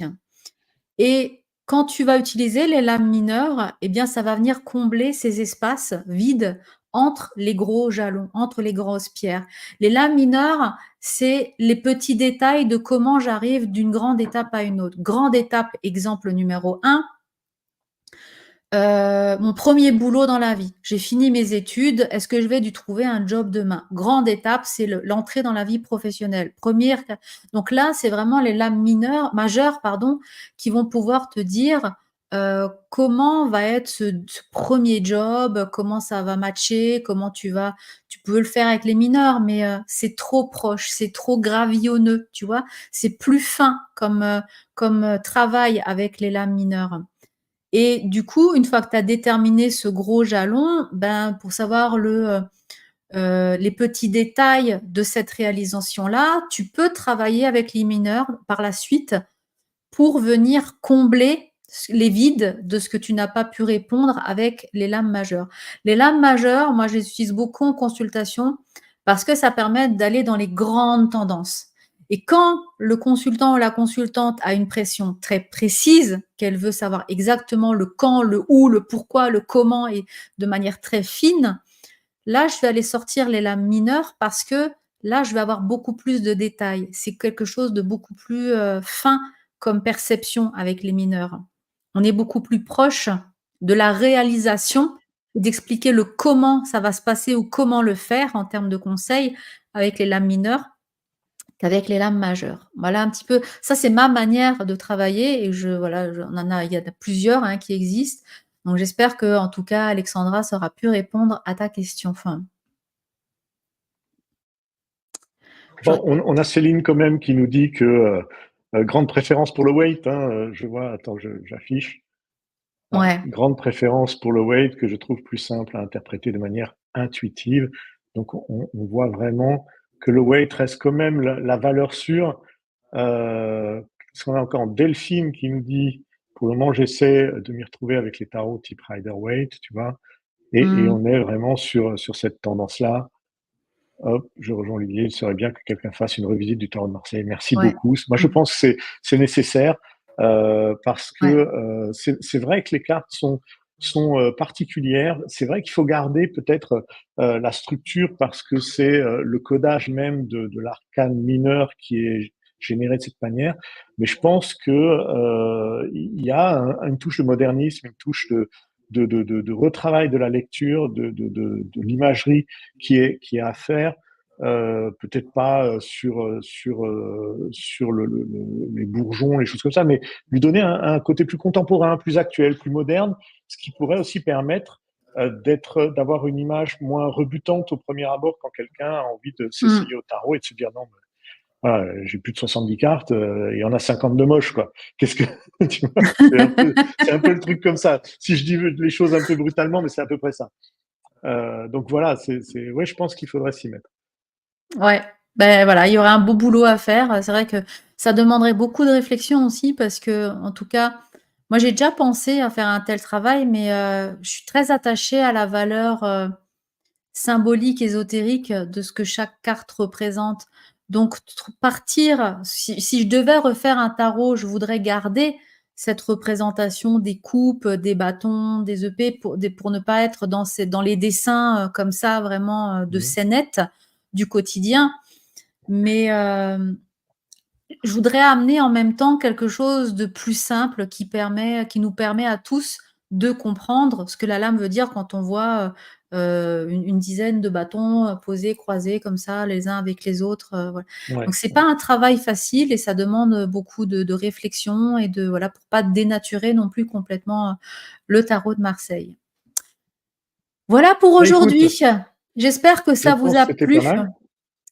Speaker 2: Et quand tu vas utiliser les lames mineures, eh bien, ça va venir combler ces espaces vides entre les gros jalons, entre les grosses pierres. Les lames mineures, c'est les petits détails de comment j'arrive d'une grande étape à une autre. Grande étape, exemple numéro un. Mon premier boulot dans la vie. J'ai fini mes études. Est-ce que je vais dû trouver un job demain? Grande étape, c'est l'entrée dans la vie professionnelle. Première, donc là, c'est vraiment les lames majeures, pardon, qui vont pouvoir te dire comment va être ce premier job, comment ça va matcher, comment tu peux le faire avec les mineurs, mais c'est trop proche, c'est trop gravillonneux, tu vois. C'est plus fin comme travail avec les lames mineures. Et du coup, une fois que tu as déterminé ce gros jalon, pour savoir les petits détails de cette réalisation-là, tu peux travailler avec les mineurs par la suite pour venir combler les vides de ce que tu n'as pas pu répondre avec les lames majeures. Les lames majeures, moi, je les utilise beaucoup en consultation parce que ça permet d'aller dans les grandes tendances. Et quand le consultant ou la consultante a une pression très précise, qu'elle veut savoir exactement le quand, le où, le pourquoi, le comment et de manière très fine, là, je vais aller sortir les lames mineures parce que là, je vais avoir beaucoup plus de détails. C'est quelque chose de beaucoup plus fin comme perception avec les mineurs. On est beaucoup plus proche de la réalisation, d'expliquer le comment ça va se passer ou comment le faire en termes de conseils avec les lames mineures qu'avec les lames majeures. Voilà un petit peu, ça c'est ma manière de travailler et il y en a plusieurs qui existent. Donc j'espère que, en tout cas, Alexandra, ça aura pu répondre à ta question. Enfin,
Speaker 1: Bon, on a Céline quand même qui nous dit que grande préférence pour le weight. Je vois, attends, j'affiche.
Speaker 2: ouais,
Speaker 1: Grande préférence pour le weight que je trouve plus simple à interpréter de manière intuitive. Donc on voit vraiment que le weight reste quand même la valeur sûre. Qu'est-ce qu'on a encore? Delphine qui nous dit, pour le moment j'essaie de m'y retrouver avec les tarots type Rider-Waite, tu vois, et
Speaker 2: mmh,
Speaker 1: on est vraiment sur cette tendance-là. Hop, je rejoins Olivier. Il serait bien que quelqu'un fasse une revisite du Tarot de Marseille. Merci
Speaker 2: ouais,
Speaker 1: beaucoup. Moi, je
Speaker 2: mmh,
Speaker 1: pense que c'est nécessaire parce que
Speaker 2: ouais,
Speaker 1: c'est vrai que les cartes sont particulières. C'est vrai qu'il faut garder peut-être la structure parce que c'est le codage même de l'arcane mineur qui est généré de cette manière. Mais je pense que il y a une touche de modernisme, une touche de retravail de la lecture, de l'imagerie qui est à faire. Peut-être pas sur les bourgeons, les choses comme ça, mais lui donner un côté plus contemporain, plus actuel, plus moderne, ce qui pourrait aussi permettre d'avoir une image moins rebutante au premier abord quand quelqu'un a envie de
Speaker 2: mmh.
Speaker 1: s'essayer au tarot et de se dire non, mais, voilà, j'ai plus de 70 cartes, il y en a 50 de moches, quoi. Qu'est-ce que, tu vois, c'est un peu le truc comme ça. Si je dis les choses un peu brutalement, mais c'est à peu près ça. Donc voilà, ouais, je pense qu'il faudrait s'y mettre.
Speaker 2: Ouais, ben voilà, il y aurait un beau boulot à faire. C'est vrai que ça demanderait beaucoup de réflexion aussi parce que, en tout cas, moi j'ai déjà pensé à faire un tel travail, mais je suis très attachée à la valeur, symbolique, ésotérique de ce que chaque carte représente. Donc partir si je devais refaire un tarot, je voudrais garder cette représentation des coupes, des bâtons, des épées pour ne pas être dans les dessins, comme ça vraiment, de
Speaker 1: Mmh.
Speaker 2: scénettes du quotidien. Mais je voudrais amener en même temps quelque chose de plus simple qui nous permet à tous de comprendre ce que la lame veut dire quand on voit, une dizaine de bâtons, posés, croisés comme ça, les uns avec les autres, voilà.
Speaker 1: Ouais,
Speaker 2: Donc c'est pas
Speaker 1: ouais.
Speaker 2: un travail facile et ça demande, beaucoup de réflexion et voilà, pour pas dénaturer non plus complètement, le tarot de Marseille. Voilà pour
Speaker 1: Bah, écoute,
Speaker 2: aujourd'hui. J'espère que
Speaker 1: je
Speaker 2: ça vous
Speaker 1: pense
Speaker 2: a
Speaker 1: que c'était pas
Speaker 2: plu.
Speaker 1: mal.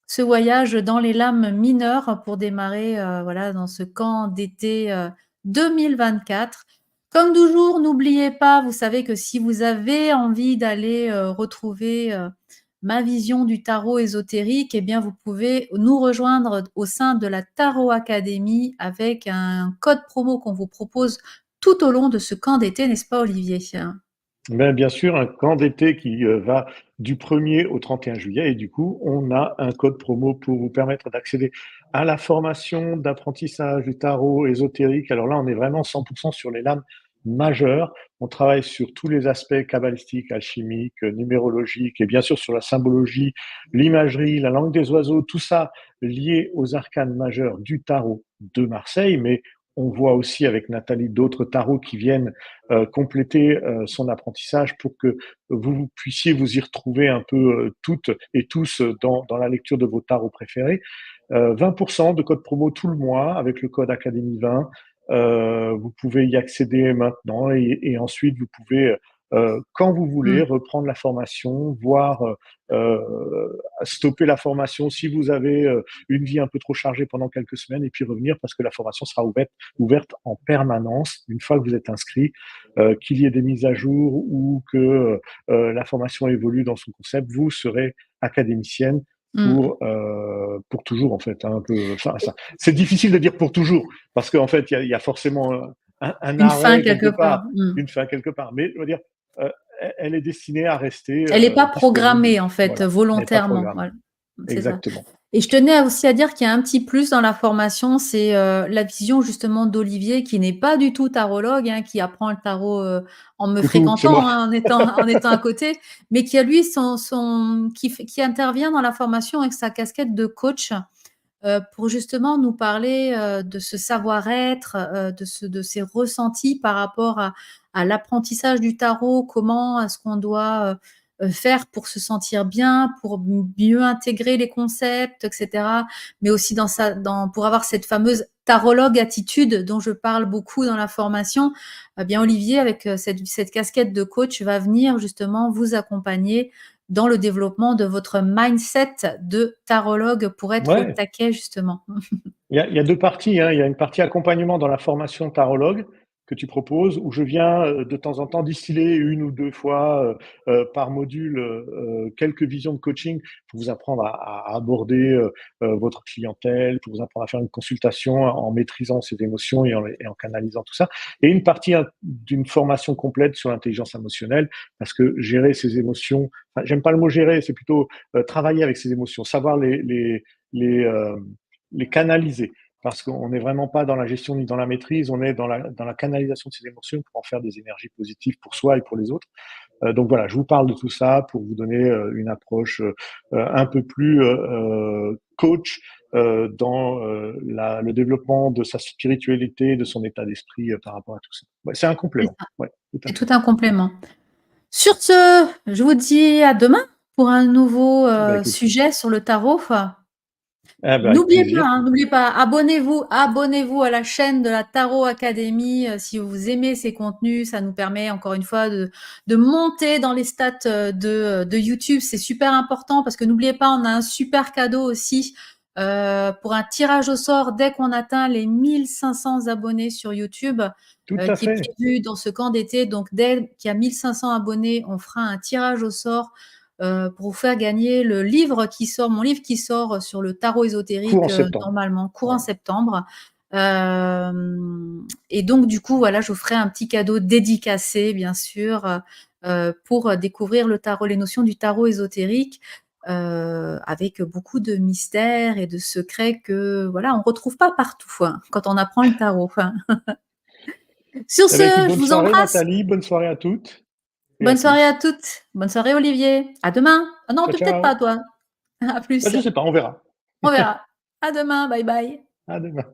Speaker 2: Ce voyage dans les lames mineures pour démarrer, voilà, dans ce camp d'été, 2024. Comme toujours, n'oubliez pas, vous savez que si vous avez envie d'aller, retrouver, ma vision du tarot ésotérique, eh bien, vous pouvez nous rejoindre au sein de la Tarot Academy avec un code promo qu'on vous propose tout au long de ce camp d'été, n'est-ce pas Olivier?
Speaker 1: Ben, bien sûr, un camp d'été qui va du 1er au 31 juillet et du coup, on a un code promo pour vous permettre d'accéder à la formation d'apprentissage du tarot ésotérique. Alors là, on est vraiment 100% sur les lames majeures. On travaille sur tous les aspects cabalistiques, alchimiques, numérologiques et bien sûr sur la symbologie, l'imagerie, la langue des oiseaux, tout ça lié aux arcanes majeurs du tarot de Marseille. Mais on voit aussi avec Nathalie d'autres tarots qui viennent compléter son apprentissage pour que vous puissiez vous y retrouver un peu toutes et tous dans la lecture de vos tarots préférés. 20% de code promo tout le mois avec le code Académie 20. Vous pouvez y accéder maintenant et ensuite vous pouvez, quand vous voulez,
Speaker 2: Mmh.
Speaker 1: reprendre la formation, voire stopper la formation si vous avez une vie un peu trop chargée pendant quelques semaines et puis revenir parce que la formation sera ouverte en permanence une fois que vous êtes inscrit, qu'il y ait des mises à jour ou que la formation évolue dans son concept, vous serez académicienne
Speaker 2: Mmh.
Speaker 1: pour toujours, en fait, hein, un peu. Enfin, ça, c'est difficile de dire pour toujours, parce qu'en fait, il y a forcément un
Speaker 2: Une fin
Speaker 1: arrêt quelque
Speaker 2: quelque part.
Speaker 1: part,
Speaker 2: Mmh.
Speaker 1: une fin quelque part. Mais je veux dire, elle est destinée à rester
Speaker 2: Elle est pas
Speaker 1: disponible.
Speaker 2: programmée en fait,
Speaker 1: Voilà, elle n'est pas
Speaker 2: volontairement,
Speaker 1: programmée.
Speaker 2: voilà. C'est ça.
Speaker 1: Exactement.
Speaker 2: Et je tenais aussi à dire qu'il y a un petit plus dans la formation, c'est, la vision justement d'Olivier qui n'est pas du tout tarologue, hein, qui apprend le tarot, en me
Speaker 1: Coucou, c'est
Speaker 2: fréquentant,
Speaker 1: moi.
Speaker 2: hein, en étant à côté, mais qui a lui qui intervient dans la formation avec sa casquette de coach, pour justement nous parler, de ce savoir-être, de ses ressentis par rapport à l'apprentissage du tarot. Comment est-ce qu'on doit, faire pour se sentir bien, pour mieux intégrer les concepts et cetera. Mais aussi pour avoir cette fameuse tarologue attitude dont je parle beaucoup dans la formation. Eh bien Olivier avec, cette casquette de coach va venir justement vous accompagner dans le développement de votre mindset de tarologue pour être au
Speaker 1: Ouais.
Speaker 2: taquet justement.
Speaker 1: Il y a 2 parties, hein. Il y a une partie accompagnement dans la formation tarologue que tu proposes, où je viens, de temps en temps distiller 1 ou 2 fois, par module, quelques visions de coaching pour vous apprendre à aborder, votre clientèle, pour vous apprendre à faire une consultation en maîtrisant ses émotions et en canalisant tout ça. Et une partie d'une formation complète sur l'intelligence émotionnelle, parce que gérer ses émotions, enfin, j'aime pas le mot gérer, c'est plutôt, travailler avec ses émotions, savoir les, les canaliser, parce qu'on n'est vraiment pas dans la gestion ni dans la maîtrise, on est dans la canalisation de ces émotions pour en faire des énergies positives pour soi et pour les autres. Donc voilà, je vous parle de tout ça pour vous donner une approche un peu plus coach dans le développement de sa spiritualité, de son état d'esprit par rapport à tout ça. Ouais, c'est un
Speaker 2: C'est
Speaker 1: complément,
Speaker 2: ça,
Speaker 1: ouais, tout à
Speaker 2: c'est
Speaker 1: fait.
Speaker 2: tout un complément. Sur ce, je vous dis à demain pour un nouveau,
Speaker 1: Bah écoute,
Speaker 2: sujet sur le tarot.
Speaker 1: eh ben, avec
Speaker 2: N'oubliez pas,
Speaker 1: plaisir.
Speaker 2: hein, n'oubliez pas, abonnez-vous à la chaîne de la Tarot Academy, si vous aimez ces contenus, ça nous permet encore une fois de monter dans les stats, de YouTube. C'est super important parce que n'oubliez pas, on a un super cadeau aussi, pour un tirage au sort dès qu'on atteint les 1 500 abonnés sur YouTube,
Speaker 1: Tout à
Speaker 2: qui est
Speaker 1: fait.
Speaker 2: prévu dans ce camp d'été. Donc dès qu'il y a 1 500 abonnés, on fera un tirage au sort pour vous faire gagner mon livre qui sort sur le tarot
Speaker 1: Cours en
Speaker 2: ésotérique,
Speaker 1: septembre.
Speaker 2: normalement courant
Speaker 1: Voilà.
Speaker 2: septembre. Et donc du coup, voilà, je vous ferai un petit cadeau dédicacé, bien sûr, pour découvrir les notions du tarot ésotérique, avec beaucoup de mystères et de secrets que, voilà, on retrouve pas partout, hein, quand on apprend le tarot, hein. Sur
Speaker 1: Eh ben, écoute,
Speaker 2: ce, je
Speaker 1: bonne
Speaker 2: vous
Speaker 1: soirée
Speaker 2: embrasse.
Speaker 1: Nathalie, bonne soirée à toutes et à
Speaker 2: Bonne soirée à
Speaker 1: tous.
Speaker 2: toutes. Bonne soirée Olivier. À demain. Ah non,
Speaker 1: Ciao,
Speaker 2: peut-être pas
Speaker 1: ciao.
Speaker 2: toi. À
Speaker 1: Bah,
Speaker 2: plus.
Speaker 1: je sais pas, on verra.
Speaker 2: On verra. À demain. Bye bye.
Speaker 1: À demain.